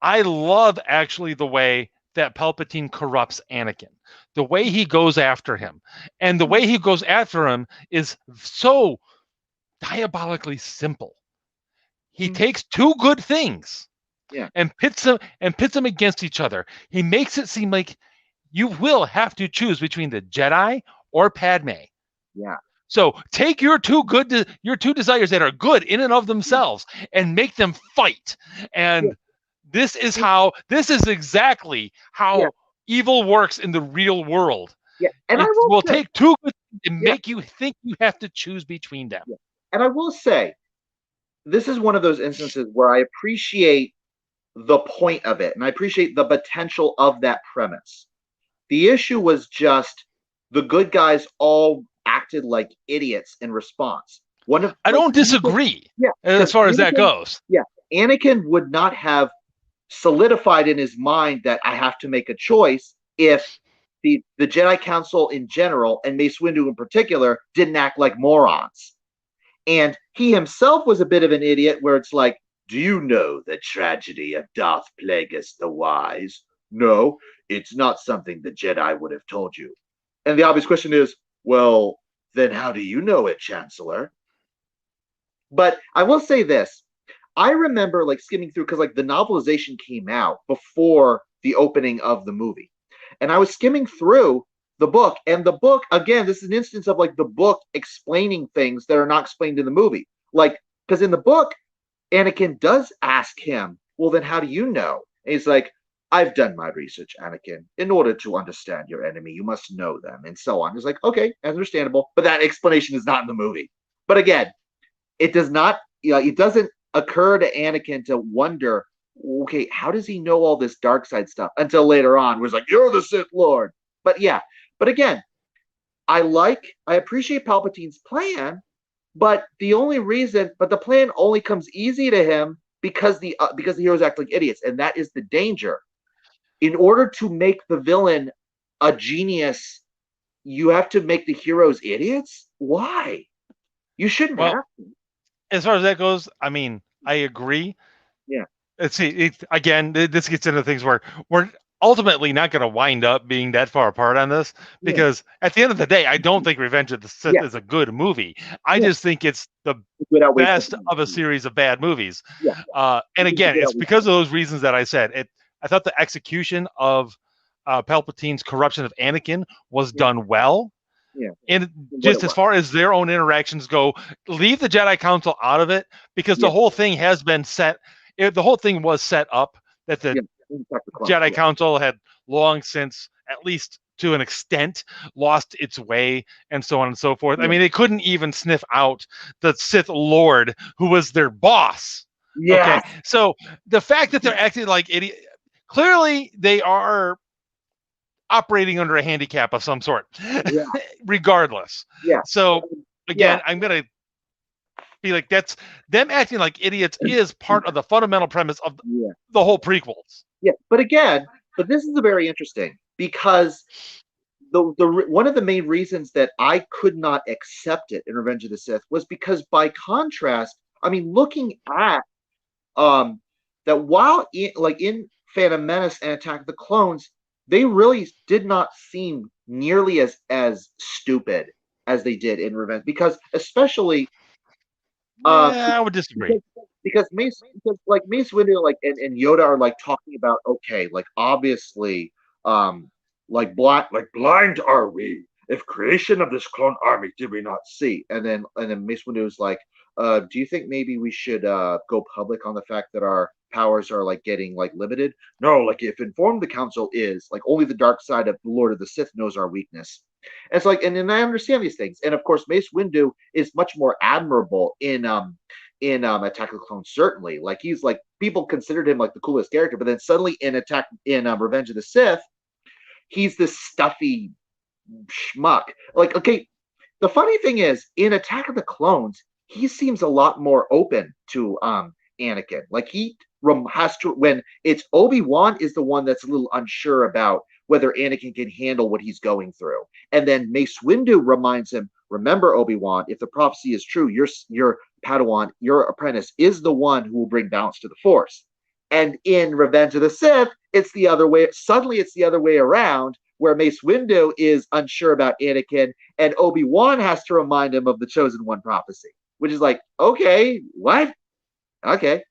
I love actually the way that Palpatine corrupts Anakin, the way he goes after him. And the way he goes after him is so diabolically simple. He takes two good things and pits them against each other. He makes it seem like you will have to choose between the Jedi or Padme. Yeah. So take your two desires that are good in and of themselves and make them fight. And this is exactly how evil works in the real world. Yeah. And It will take two good things and make you think you have to choose between them. Yeah. And I will say, this is one of those instances where I appreciate the point of it and I appreciate the potential of that premise. The issue was just the good guys all acted like idiots in response. I don't disagree. As far as that goes. Yeah, Anakin would not have solidified in his mind that I have to make a choice if the Jedi Council in general and Mace Windu in particular didn't act like morons. And he himself was a bit of an idiot where it's like, do you know the tragedy of Darth Plagueis the Wise? No, it's not something the Jedi would have told you. And the obvious question is, well, then how do you know it, Chancellor? But I will say this. I remember skimming through because the novelization came out before the opening of the movie. And I was skimming through the book, and the book, again, this is an instance of the book explaining things that are not explained in the movie. Because in the book, Anakin does ask him, well, then how do you know? And he's like, I've done my research, Anakin. In order to understand your enemy, you must know them, and so on. It's like, okay, understandable. But that explanation is not in the movie. But again, it does not, it doesn't occur to Anakin to wonder, okay, how does he know all this dark side stuff? Until later on, where it's like, you're the Sith Lord. But yeah, but again, I appreciate Palpatine's plan, but the plan only comes easy to him because the heroes act like idiots, and that is the danger. In order to make the villain a genius, you have to make the heroes idiots? Why? You shouldn't have to. As far as that goes, I mean, I agree. Yeah. Let's see. Again, this gets into things where we're ultimately not going to wind up being that far apart on this because at the end of the day, I don't think Revenge of the Sith is a good movie. I just think it's the best of a series of bad movies. Yeah. And again, it's because of those reasons that I said. I thought the execution of Palpatine's corruption of Anakin was done well. Yeah. And just as far as their own interactions go, leave the Jedi Council out of it because the whole thing has been set. The whole thing was set up that the Jedi Council had long since, at least to an extent, lost its way and so on and so forth. I mean, they couldn't even sniff out the Sith Lord who was their boss. Yeah. Okay. So the fact that they're acting like idiots, clearly they are operating under a handicap of some sort, regardless. Yeah. So again, I'm going to be like, that's them acting like idiots is part of the fundamental premise of the whole prequels. Yeah. But this is very interesting because the one of the main reasons that I could not accept it in Revenge of the Sith was because by contrast, I mean, looking at that while in Phantom Menace and Attack of the Clones, they really did not seem nearly as stupid as they did in Revenge, because especially Yeah, I would disagree. because Mace Windu and Yoda are like talking about, okay, like obviously blind are we, if creation of this clone army did we not see, and then Mace Windu is like, do you think maybe we should go public on the fact that our powers are like getting like limited? No, like if informed the council is like only the dark side of the Lord of the Sith knows our weakness. And it's like, and then I understand these things, and of course Mace Windu is much more admirable in Attack of the Clones. Certainly, like he's like, people considered him like the coolest character, but then suddenly in Revenge of the Sith, he's this stuffy schmuck. Like, okay, the funny thing is, in Attack of the Clones, he seems a lot more open to Anakin. Like he has to, when it's Obi-Wan is the one that's a little unsure about whether Anakin can handle what he's going through. And then Mace Windu reminds him, remember, Obi-Wan, if the prophecy is true, your Padawan, your apprentice, is the one who will bring balance to the Force. And in Revenge of the Sith, it's the other way. Suddenly, it's the other way around, where Mace Windu is unsure about Anakin, and Obi-Wan has to remind him of the Chosen One prophecy, which is like, okay, what? Okay.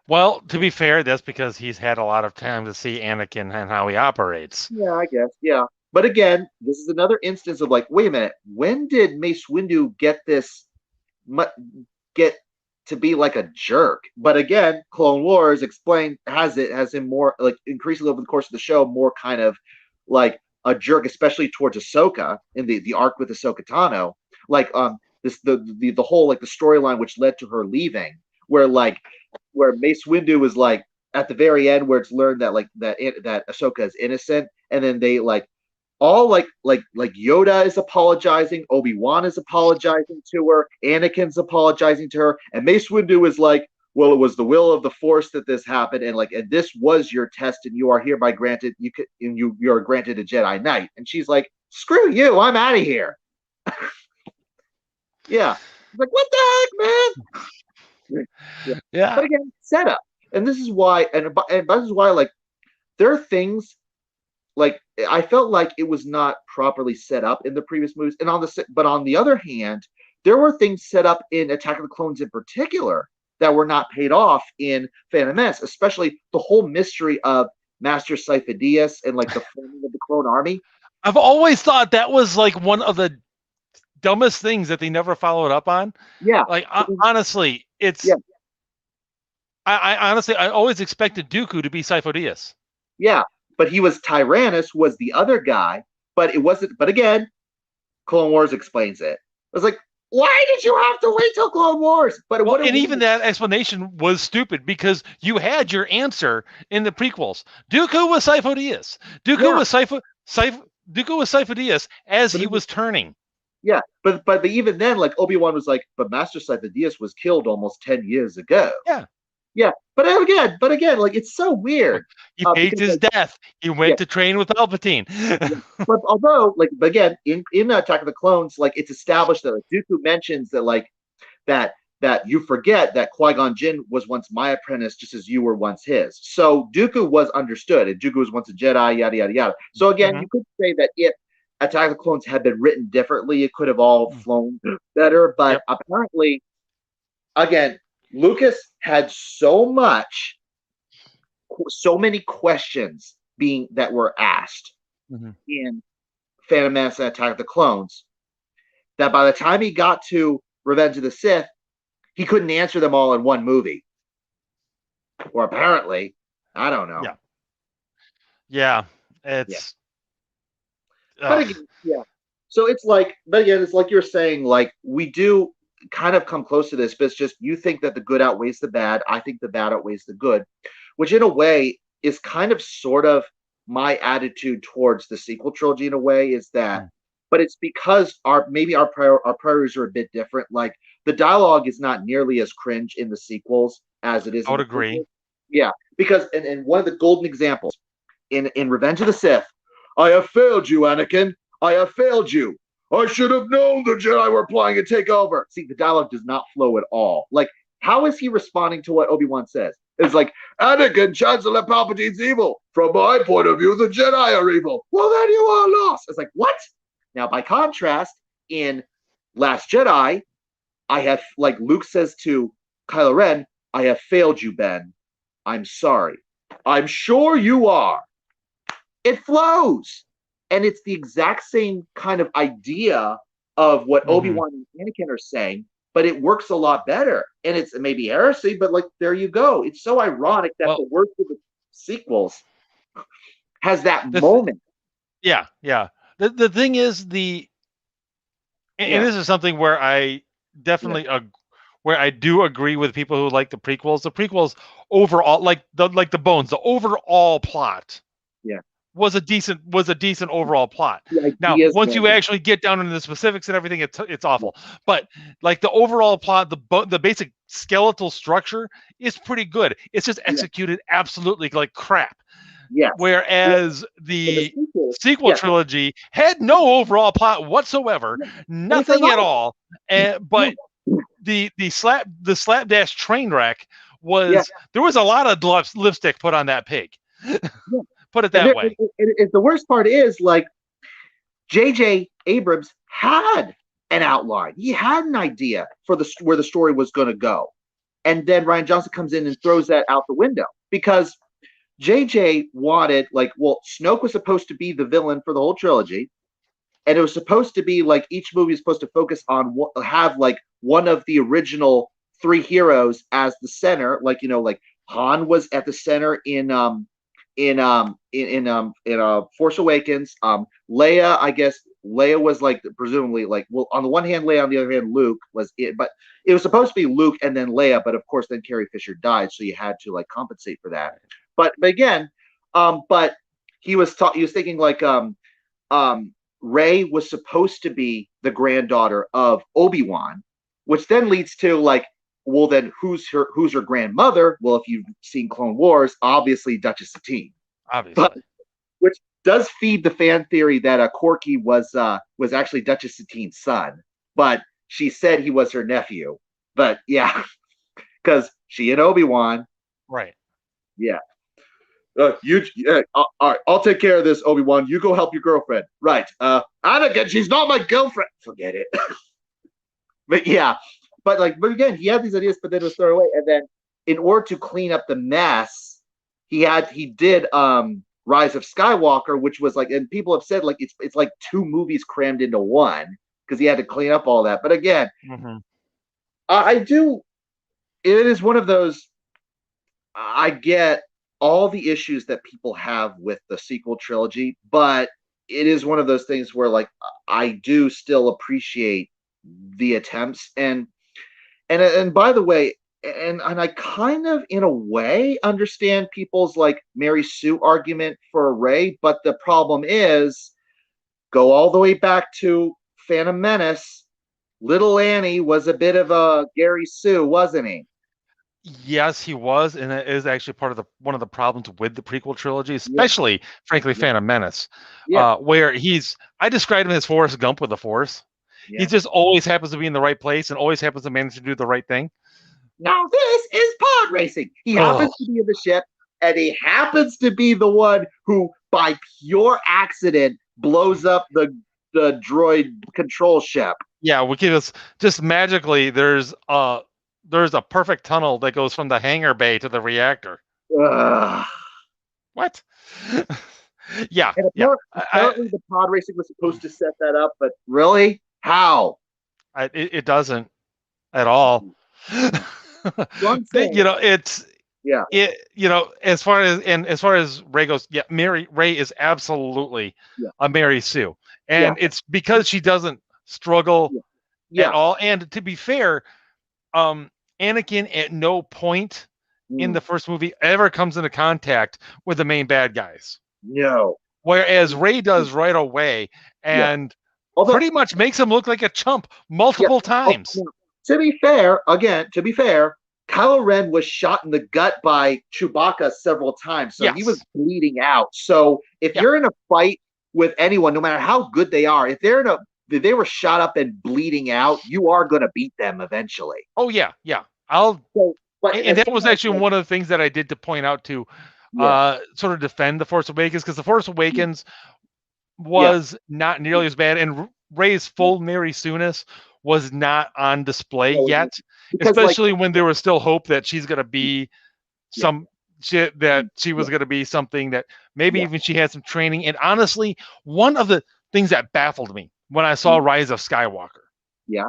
Well, to be fair, that's because he's had a lot of time to see Anakin and how he operates. Yeah, I guess. Yeah. But again, this is another instance of like, wait a minute, when did Mace Windu get get to be like a jerk? But again, Clone Wars has him more like increasingly over the course of the show, more kind of like a jerk, especially towards Ahsoka in the arc with Ahsoka Tano. Like the whole like the storyline which led to her leaving, where Mace Windu was like at the very end, where it's learned that that Ahsoka is innocent, and then they like all like Yoda is apologizing, Obi-Wan is apologizing to her, Anakin's apologizing to her, and Mace Windu is like, well, it was the will of the Force that this happened, and this was your test, and you are hereby granted, you are granted a Jedi Knight. And she's like, screw you, I'm out of here. Yeah. Like, what the heck, man? Yeah. But again, setup. And this is why, and this is why, like, there are things like I felt like it was not properly set up in the previous movies, and but on the other hand, there were things set up in Attack of the Clones in particular that were not paid off in Phantom Menace, especially the whole mystery of Master Sifo-Dyas and like the forming of the clone army. I've always thought that was like one of the dumbest things that they never followed up on. Yeah. Like honestly, it's. Yeah. I honestly, I always expected Dooku to be Sifo-Dyas. Yeah, but he was Tyrannus, was the other guy, but it wasn't. But again, Clone Wars explains it. I was like, why did you have to wait till Clone Wars? But even that explanation was stupid, because you had your answer in the prequels. Dooku was Sifo-Dyas. Dooku was Sifo-Dyas as he was turning. Yeah, but even then, like Obi-Wan was like, but Master Sifo-Dyas was killed almost 10 years ago. Yeah, but again, like it's so weird. He faked his death. He went to train with Palpatine. But although, like, again, in Attack of the Clones, like it's established that like, Dooku mentions that like that you forget that Qui-Gon Jinn was once my apprentice, just as you were once his. So Dooku was understood, and Dooku was once a Jedi, yada yada yada. So again, you could say that if Attack of the Clones had been written differently, it could have all flown better. But apparently, again, Lucas had so many questions that were asked in Phantom Menace and Attack of the Clones that by the time he got to Revenge of the Sith, he couldn't answer them all in one movie. Or apparently, I don't know. Yeah, it's. But again, so it's like, but again, it's like you're saying, like we do kind of come close to this, but it's just you think that the good outweighs the bad. I think the bad outweighs the good, which in a way is kind of sort of my attitude towards the sequel trilogy in a way, is that, but it's because our priorities are a bit different. Like the dialogue is not nearly as cringe in the sequels as it is. I would agree. Yeah, because and one of the golden examples in Revenge of the Sith, I have failed you, Anakin. I have failed you. I should have known the Jedi were planning to take over. See, the dialogue does not flow at all. Like How is he responding to what Obi-Wan says? It's like, Anakin, Chancellor Palpatine's evil. From my point of view, the Jedi are evil. Well, then you are lost. It's like, what? Now, by contrast, in Last Jedi, I have, like Luke says to Kylo Ren, I have failed you, Ben. I'm sorry. I'm sure you are. It flows. And it's the exact same kind of idea of what Obi-Wan and Anakin are saying, but it works a lot better. And it's maybe heresy, but like, there you go. It's so ironic that the worst of the sequels has that moment. Yeah. The thing is, and this is something where I definitely where I do agree with people who like the prequels. The prequels overall, like the bones, the overall plot, was a decent overall plot. Now, once you actually get down into the specifics and everything, it's awful. But like the overall plot, the basic skeletal structure is pretty good. It's just executed absolutely like crap. Yes. Whereas the sequel trilogy had no overall plot whatsoever, nothing at all. But the slapdash train wreck was there was a lot of lipstick put on that pig. Put it that way. The worst part is, like, J.J. Abrams had an outline. He had an idea for where the story was going to go. And then Rian Johnson comes in and throws that out the window. Because J.J. wanted, like, well, Snoke was supposed to be the villain for the whole trilogy. And it was supposed to be, like, each movie is supposed to focus on, have, like, one of the original three heroes as the center. Like, you know, like, Han was at the center in Force Awakens. Leia, I guess Leia was like presumably like, well, on the one hand Leia, on the other hand Luke was it, but it was supposed to be Luke and then Leia, but of course then Carrie Fisher died, so you had to like compensate for that. But again, but he was thinking like Rey was supposed to be the granddaughter of Obi-Wan, which then leads to like, well, then who's her grandmother? Well, if you've seen Clone Wars, obviously Duchess Satine. Obviously. But, which does feed the fan theory that Corky was actually Duchess Satine's son, but she said he was her nephew. But yeah, because she and Obi-Wan. Right. Yeah. All right, I'll take care of this, Obi-Wan. You go help your girlfriend. Right. Anakin, she's not my girlfriend. Forget it. But yeah. But again, he had these ideas, but then it was thrown away. And then in order to clean up the mess, he did Rise of Skywalker, which was like, and people have said like it's like two movies crammed into one because he had to clean up all that. But again, it is one of those, I get all the issues that people have with the sequel trilogy, but it is one of those things where like I do still appreciate the attempts. And by the way, and I kind of in a way understand people's like Mary Sue argument for Rey, but the problem is, go all the way back to Phantom Menace, little Annie was a bit of a Gary Sue, wasn't he? Yes, he was, and it is actually one of the problems with the prequel trilogy, especially, frankly, Phantom Menace, where I described him as Forrest Gump with the Force. He just always happens to be in the right place and always happens to manage to do the right thing. Now this is pod racing. He happens to be in the ship, and he happens to be the one who, by pure accident, blows up the droid control ship. Yeah, we could just magically. There's a perfect tunnel that goes from the hangar bay to the reactor. What? Yeah. And apparently the pod racing was supposed to set that up, but really, how? It doesn't at all. It's as far as Rey goes, Rey is absolutely a Mary Sue, and it's because she doesn't struggle at all. And to be fair, Anakin at no point in the first movie ever comes into contact with the main bad guys. No. Whereas Rey does right away, and pretty much makes him look like a chump multiple times. To be fair, Kylo Ren was shot in the gut by Chewbacca several times, so he was bleeding out. So if you're in a fight with anyone, no matter how good they are, if they were shot up and bleeding out, you are going to beat them eventually. Oh yeah. I'll So, but and as that far was as actually like, one of the things that I did to point out to yeah, sort of defend The Force Awakens, because The Force yeah, Awakens yeah, was not nearly as bad, and Rey's full Mary Sue-ness was not on display yeah, yet, because like, especially when yeah, there was still hope that she's going to be yeah, some shit, that she yeah, was going to be something that maybe yeah, even she had some training. And honestly, one of the things that baffled me when I saw Rise of Skywalker yeah,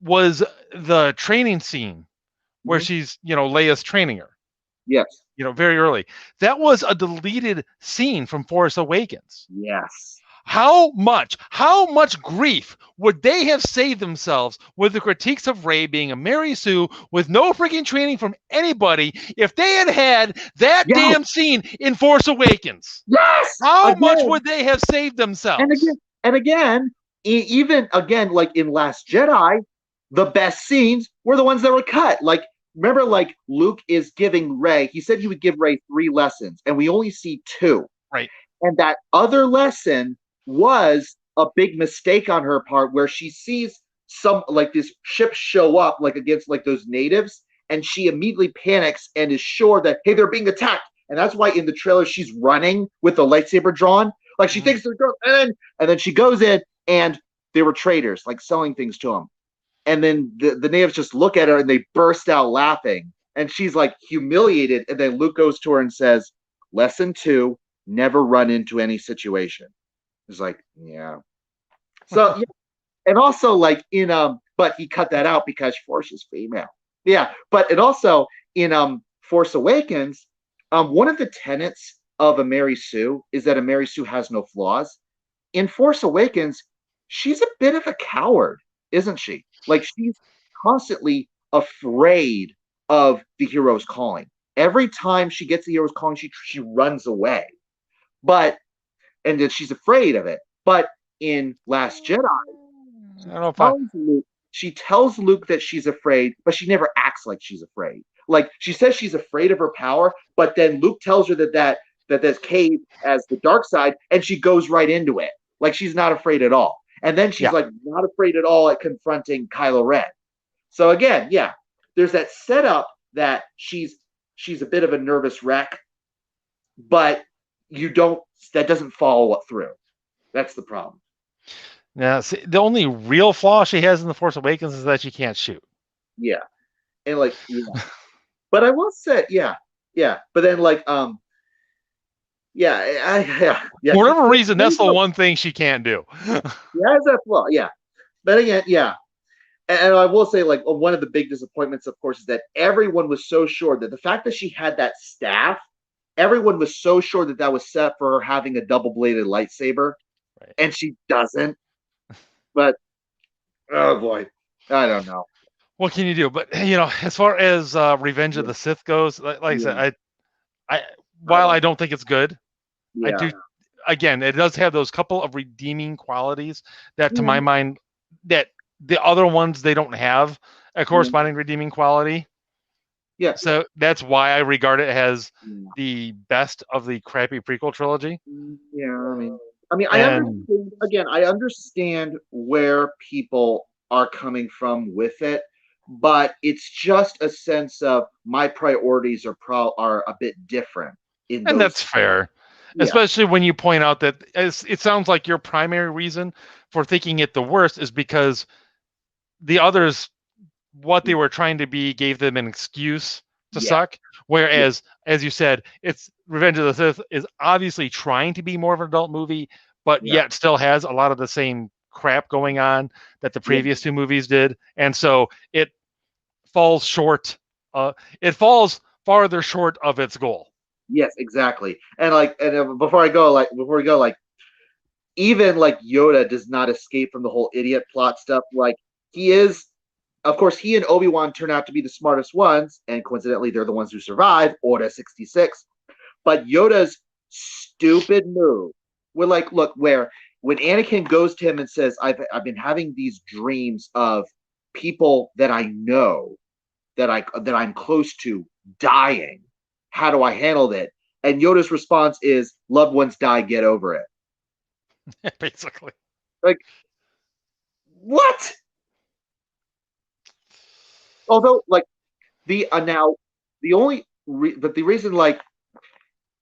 was the training scene where mhm, she's, Leia's training her, yes, very early. That was a deleted scene from Force Awakens. yes, How much grief would they have saved themselves with the critiques of Rey being a Mary Sue with no freaking training from anybody if they had had that yes, damn scene in Force Awakens? yes, How much again, would they have saved and themselves? again, and again, even again, like in Last Jedi, the best scenes were the ones that were cut. Like, remember, like Luke is giving Rey, he said he would give Rey 3 lessons, and we only see 2. Right. And that other lesson was a big mistake on her part where she sees some like this ship show up like against like those natives, and she immediately panics and is sure that, hey, they're being attacked. And that's why in the trailer she's running with the lightsaber drawn. Like she thinks they're girls, and then she goes in and they were traders, like selling things to them. And then the natives just look at her and they burst out laughing. And she's like humiliated. And then Luke goes to her and says, lesson 2, never run into any situation. It's like, yeah. So yeah, and also like in but he cut that out because Force is female. Yeah, but it also in Force Awakens, one of the tenets of a Mary Sue is that a Mary Sue has no flaws. In Force Awakens, she's a bit of a coward, isn't she? Like she's constantly afraid of the hero's calling. Every time she gets the hero's calling, she runs away. But and that she's afraid of it. But in Last Jedi, I she don't know if I. tells Luke, she tells Luke that she's afraid, but she never acts like she's afraid. Like she says she's afraid of her power, but then Luke tells her that there's cave as the dark side, and she goes right into it. Like she's not afraid at all. And then she's Yeah. like not afraid at all at confronting Kylo Ren. So again, yeah, there's that setup that she's a bit of a nervous wreck, but you don't that doesn't follow through. That's the problem. Now, see, the only real flaw she has in The Force Awakens is that she can't shoot. Yeah. And like yeah. But I will say, yeah, yeah. But then like yeah, yeah. For She whatever reason, that's the yeah, one thing she can't do. has that flaw, yeah. But again, yeah. And I will say, like, one of the big disappointments, of course, is that everyone was so sure that the fact that she had that staff, everyone was so sure that that was set for her having a double bladed lightsaber, Right. and she doesn't. But oh boy, I don't know. What can you do? But as far as Revenge of Yeah, the Sith goes, like I yeah, said, I I while don't I know. don't think it's good, I Yeah, do. Again, it does have those couple of redeeming qualities that, to yeah, my mind, that the other ones they don't have a yeah, corresponding redeeming quality. yeah. So that's why I regard it as Yeah. the best of the crappy prequel trilogy. Yeah, I mean, I And understand. Again, I understand where people are coming from with it, but it's just a sense of my priorities are a bit different in and those. that's fair, Yeah, especially when you point out that it sounds like your primary reason for thinking it the worst is because the others, what they were trying to be, gave them an excuse to yeah, suck. yeah, Whereas, as you said, it's Revenge of the Sith is obviously trying to be more of an adult movie, but yeah, yet still has a lot of the same crap going on that the yeah. previous two movies did, and so it falls short. It falls farther short of its goal. Yes, exactly. And like, and before we go, like, even like Yoda does not escape from the whole idiot plot stuff. Like he is, of course, he and Obi-Wan turn out to be the smartest ones, and coincidentally, they're the ones who survive Order 66. But Yoda's stupid move, where like, look, where when Anakin goes to him and says, I've been having these dreams of people that I know that I'm close to dying. How do I handle it? And Yoda's response is, loved ones die, get over it. Basically. Like, what? although like the now the only but the reason like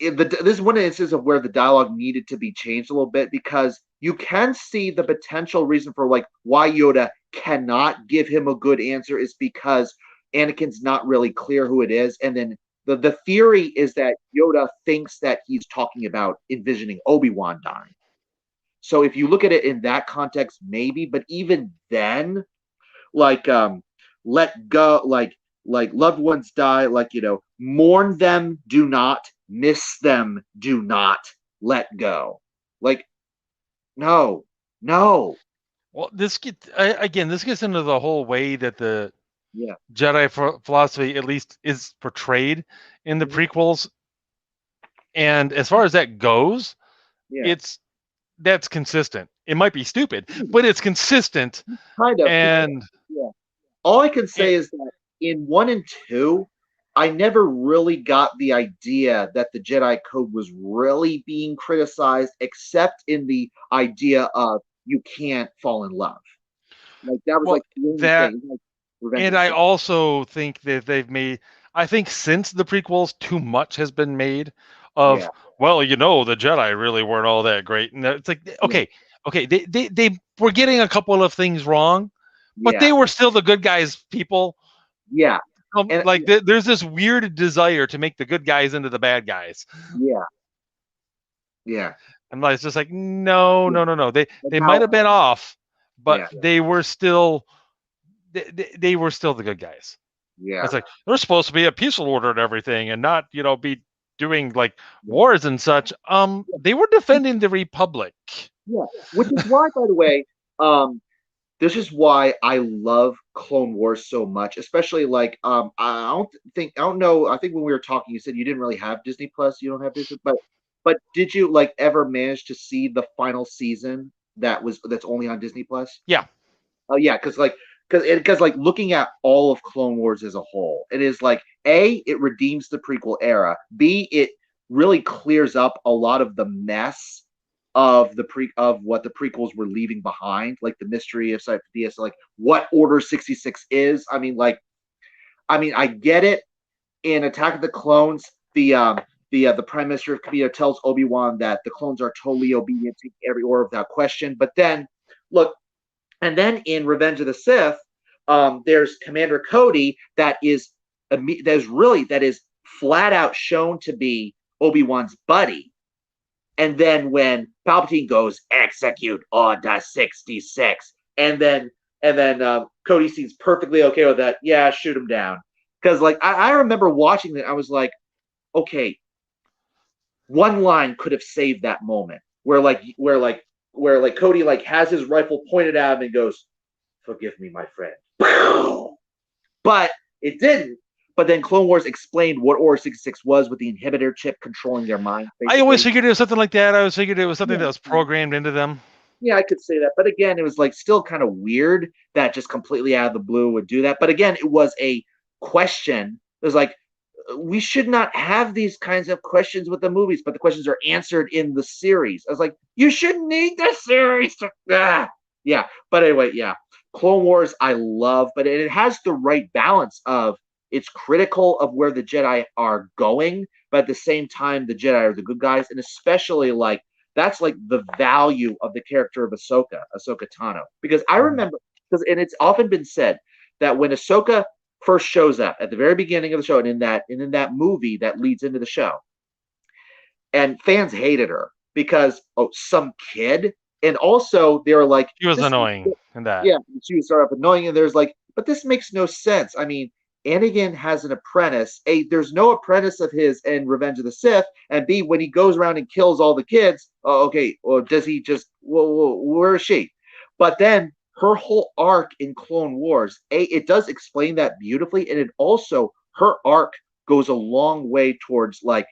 this is one instance of where the dialogue needed to be changed a little bit because you can see the potential reason for like why Yoda cannot give him a good answer is because Anakin's not really clear who it is, and then the theory is that Yoda thinks that he's talking about envisioning Obi-Wan dying. So if you look at it in that context, maybe, but even then, like let go, like loved ones die, like mourn them, do not miss them, do not let go. Like no, no, Well, this gets into the whole way that the yeah, Jedi philosophy, at least, is portrayed in the mhm, prequels. And as far as that goes, yeah, that's consistent. It might be stupid, but it's consistent. kind of. And, Yeah. All I can and say is that in 1 and 2, I never really got the idea that the Jedi Code was really being criticized, except in the idea of you can't fall in love. Like that was well, like the only that, thing. Like Revenge of and the I Sith. also think that I think since the prequels, too much has been made Yeah, of, well, the Jedi really weren't all that great. And it's like, yeah, okay, they were getting a couple of things wrong, but yeah, they were still the good guys, people. yeah, and Like there's this weird desire to make the good guys into the bad guys, yeah, yeah, and like, it's just like, no, yeah. no, no, no. And They might how? have been off, but Yeah, they were still they were still the good guys. yeah, It's like they're supposed to be a peaceful order and everything, and not be doing like yeah, wars and such. They were defending the Republic. yeah. Which is why, by the way, um, this is why I love Clone Wars so much, especially like I don't know. I think when we were talking, you said you didn't really have Disney Plus. You don't have Disney, but did you like ever manage to see the final season that's only on Disney Plus? Yeah, Oh yeah, because like looking at all of Clone Wars as a whole, it is like A, it redeems the prequel era. B, it really clears up a lot of the mess of what the prequels were leaving behind, like the mystery of Sith DS, like what Order 66 is. I mean, I get it. In Attack of the Clones, the Prime Minister of Kamino tells Obi-Wan that the clones are totally obedient to every order without question. But then, look, and then in Revenge of the Sith, there's Commander Cody that is flat out shown to be Obi-Wan's buddy. And then when Palpatine goes, execute Order 66, and then Cody seems perfectly okay with that. Yeah, shoot him down. Because like I remember watching that, I was like, okay, one line could have saved that moment where Cody like has his rifle pointed at him and goes, "Forgive me, my friend." But it didn't. But then Clone Wars explained what Order 66 was with the inhibitor chip controlling their minds, I always basically. figured it was something like that. I always figured it was something Yeah, that was programmed into them. yeah, I could say that. But again, it was like still kind of weird that just completely out of the blue would do that. But again, it was a question. It was like we should not have these kinds of questions with the movies, but the questions are answered in the series. I was like, you shouldn't need the series to yeah. But anyway, yeah. Clone Wars I love, but it has the right balance of it's critical of where the Jedi are going, but at the same time the Jedi are the good guys, and especially like that's like the value of the character of Ahsoka Tano. Because I remember and it's often been said that when Ahsoka first shows up at the very beginning of the show and in that movie that leads into the show, and fans hated her because some kid, and also they were like She was this, annoying in that. yeah, she would start off annoying, and there's like, but this makes no sense. I mean, Anakin has an apprentice. A, there's no apprentice of his in Revenge of the Sith, and B, when he goes around and kills all the kids, okay, or does he just? Well, where is she? But then her whole arc in Clone Wars, it does explain that beautifully, and it also her arc goes a long way towards like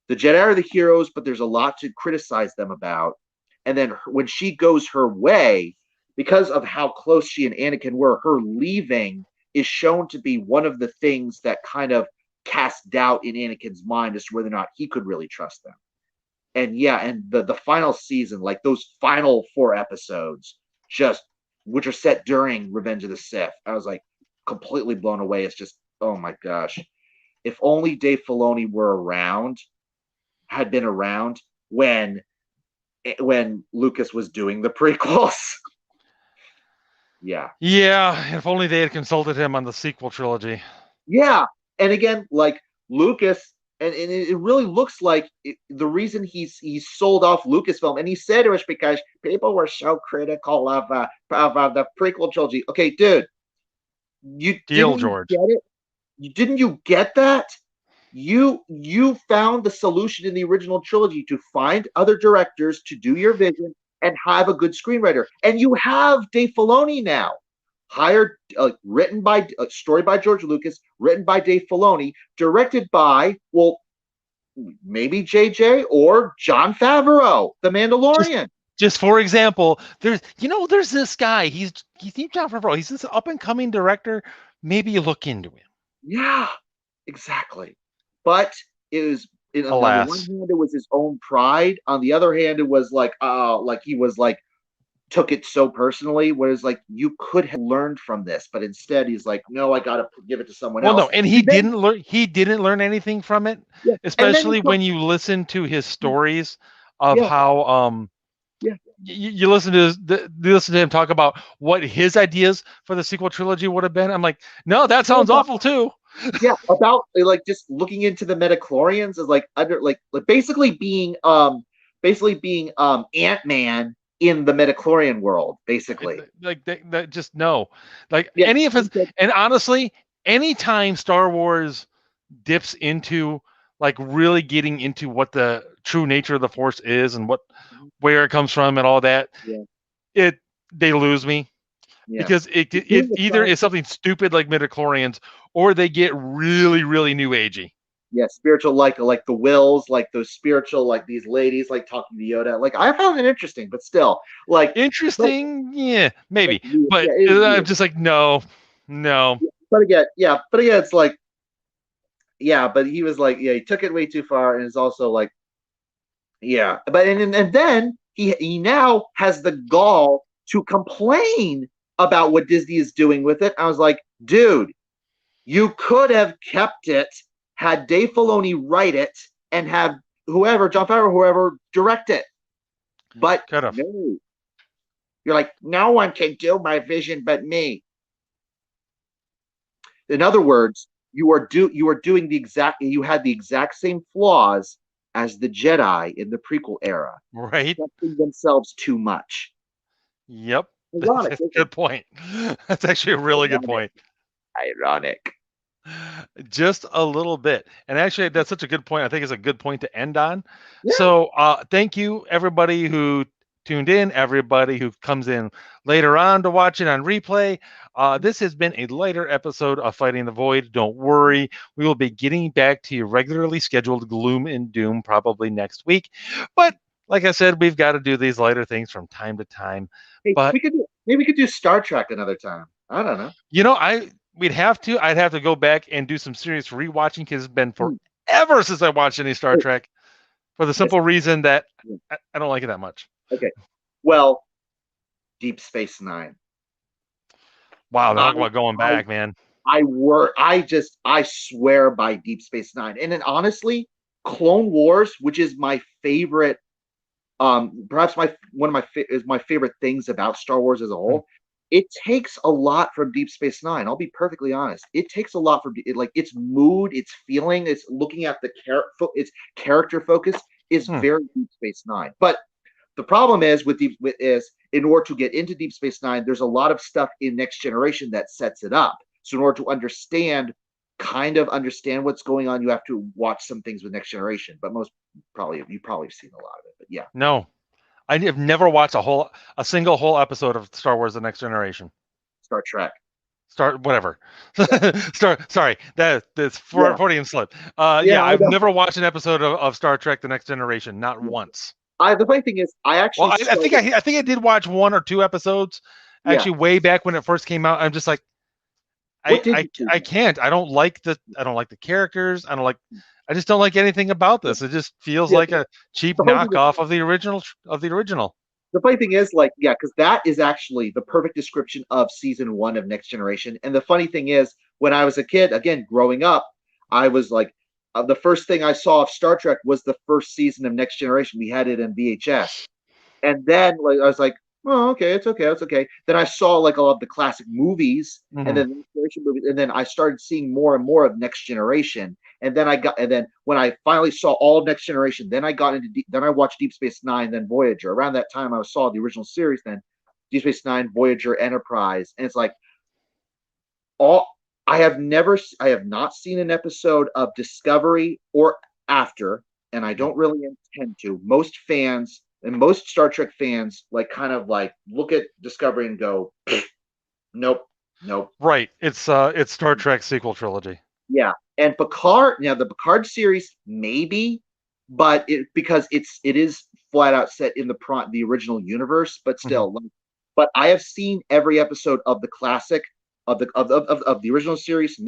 the Jedi are the heroes, but there's a lot to criticize them about. And then when she goes her way, because of how close she and Anakin were, her leaving is shown to be one of the things that kind of cast doubt in Anakin's mind as to whether or not he could really trust them. And yeah, and the final season, like those final 4 episodes, just which are set during Revenge of the Sith, I was like, completely blown away. It's just, oh my gosh. If only Dave Filoni had been around when Lucas was doing the prequels. Yeah. Yeah, if only they had consulted him on the sequel trilogy. Yeah. And again, like Lucas, and it really looks like the reason he's sold off Lucasfilm, and he said it was because people were so critical of the prequel trilogy. Okay, dude, Deal, you George. get it? Didn't you get that? You found the solution in the original trilogy to find other directors to do your vision and have a good screenwriter, and you have Dave Filoni now hired, written by, story by George Lucas, written by Dave Filoni, directed by, well, maybe JJ or Jon Favreau, The Mandalorian. Just for example, there's this guy. He's Jon Favreau. He's this up and coming director. Maybe you look into him. Yeah, exactly. But it was, on the one Alas. hand, it was his own pride. On the other hand, it was like he was like took it so personally. Whereas like you could have learned from this, but instead he's like, no, I got to give it to someone Well, else. no, and he didn't learn. He didn't learn anything from it, Yeah, and then especially when you listen to his stories of yeah, how yeah, you listen to him talk about what his ideas for the sequel trilogy would have been. I'm like, no, that sounds awful too. yeah, about like just looking into the metachlorians as like under like basically being Ant-Man in the metachlorian world, basically. Like that just no. Like Yeah, any of his, and honestly, anytime Star Wars dips into like really getting into what the true nature of the Force is and where it comes from and all that, yeah, they lose me. yeah. Because it either is something stupid like midichlorians, or they get really, really new agey. Yeah, spiritual, like the wills, like those spiritual, like these ladies, like talking to Yoda. Like I found it interesting, but still, like interesting, yeah, maybe. But I'm just like, no. But again, it's like, yeah, but he was like, yeah, he took it way too far, and it's also like, yeah, but and then he now has the gall to complain about what Disney is doing with it. I was like, dude, you could have kept it, had Dave Filoni write it, and have Jon Favreau, whoever, direct it. But no, you're like, no one can do my vision but me. In other words, you are doing you had the exact same flaws as the Jedi in the prequel era, right? Accepting themselves too much. Yep, that's a good point. That's actually a really good point. Ironic. Just a little bit, and actually, that's such a good point. I think it's a good point to end on. Yeah. So, thank you everybody who tuned in, everybody who comes in later on to watch it on replay. This has been a lighter episode of Fighting the Void. Don't worry, we will be getting back to your regularly scheduled Gloom and Doom probably next week. But like I said, we've got to do these lighter things from time to time. Hey, but maybe we could do Star Trek another time. I don't know. I'd have to go back and do some serious rewatching because it's been forever since I watched any Star Trek, for the simple reason that I don't like it that much. Okay. Well, Deep Space Nine. Wow, talk about going back, man. I swear by Deep Space Nine. And then honestly, Clone Wars, which is my favorite, perhaps one of my favorite things about Star Wars as a whole. It takes a lot from Deep Space Nine. I'll be perfectly honest. It takes a lot from it, like its mood, its feeling, its looking at its character focus is very Deep Space Nine. But the problem is in order to get into Deep Space Nine, there's a lot of stuff in Next Generation that sets it up. So in order to understand what's going on, you have to watch some things with Next Generation. But you've probably seen a lot of it. But yeah, no. I have never watched a single whole episode of Star Wars: The Next Generation. Star Trek. Whatever. Sorry, that's Freudian slip. I've never watched an episode of Star Trek: The Next Generation, not once. The funny thing is, I actually, I think I did watch 1 or 2 episodes, actually way back when it first came out. I'm just like, I can't. I don't like the characters. I just don't like anything about this. It just feels like a cheap knockoff of the original. the funny thing is, like, yeah, because that is actually the perfect description of season one of Next Generation. And the funny thing is, when I was a kid, again, growing up, I was like, the first thing I saw of Star Trek was the first season of Next Generation. We had it in VHS. And then like I was like, oh, okay, it's okay, it's okay. Then I saw like all of the classic movies and Mhm. then the Next Generation movies, and then I started seeing more and more of Next Generation. And then when I finally saw all of Next Generation, then then I watched Deep Space Nine, then Voyager. Around that time, I saw the original series, then Deep Space Nine, Voyager, Enterprise, and it's like all I have not seen an episode of Discovery or After, and I Yep. don't really intend to. Most fans and most Star Trek fans like kind of like look at Discovery and go, nope, nope. Right. It's Star Trek sequel trilogy. Yeah. And Picard, now the Picard series, maybe, but it is flat out set in the original universe, but Mhm. still. But I have seen every episode of the classic of the original series,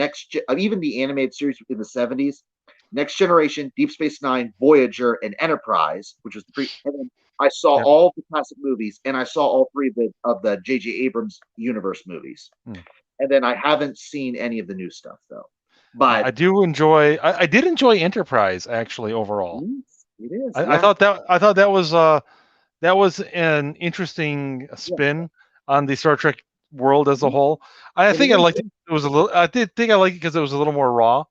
even the animated series in the 70s, Next Generation, Deep Space Nine, Voyager, and Enterprise, which was and then I saw Yep. all the classic movies, and I saw all three of the J.J. Abrams universe movies. Hmm. And then I haven't seen any of the new stuff though. Yeah, But I did enjoy Enterprise actually overall. it is, I yeah, thought that was an interesting yeah. spin on the Star Trek world as a Mhm. whole. I And think I liked it. It was a little. I did think I liked it because it was a little more raw.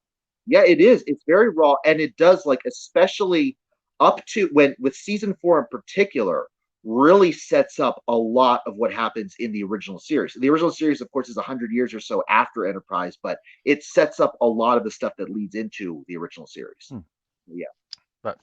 yeah, it is. It's very raw, and it does like especially up to when with season four in particular really sets up a lot of what happens in the original series. The original series, of course, is 100 years or so after Enterprise, but it sets up a lot of the stuff that leads into the original series. Hmm. Yeah, But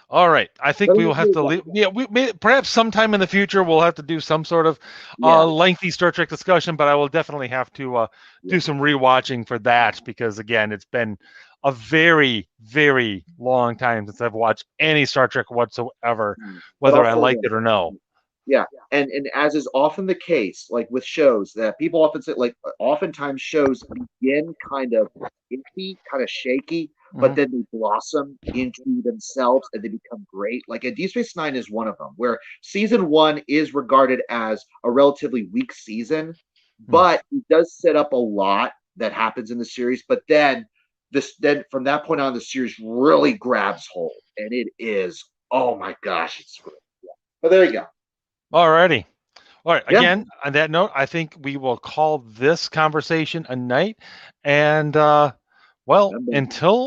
all right, I think let we me will have move to on. leave. Yeah, we may, perhaps sometime in the future we'll have to do some sort of Yeah, lengthy Star Trek discussion. But I will definitely have to yeah, do some rewatching for that because again, it's been a very, very long time since I've watched any Star Trek whatsoever, yeah. But whether I also, liked it or no. yeah, and as is often the case, like with shows that people often say, like oftentimes shows begin kind of iffy, kind of shaky, but Mhm. then they blossom into themselves and they become great. Like a Deep Space Nine is one of them, where season one is regarded as a relatively weak season, Hmm. but it does set up a lot that happens in the series. But then from that point on, the series really grabs hold, and it is, oh my gosh, it's great. Yeah. But there you go. All righty. All right. Yeah. Again, on that note, I think we will call this conversation a night. And well, Remember, until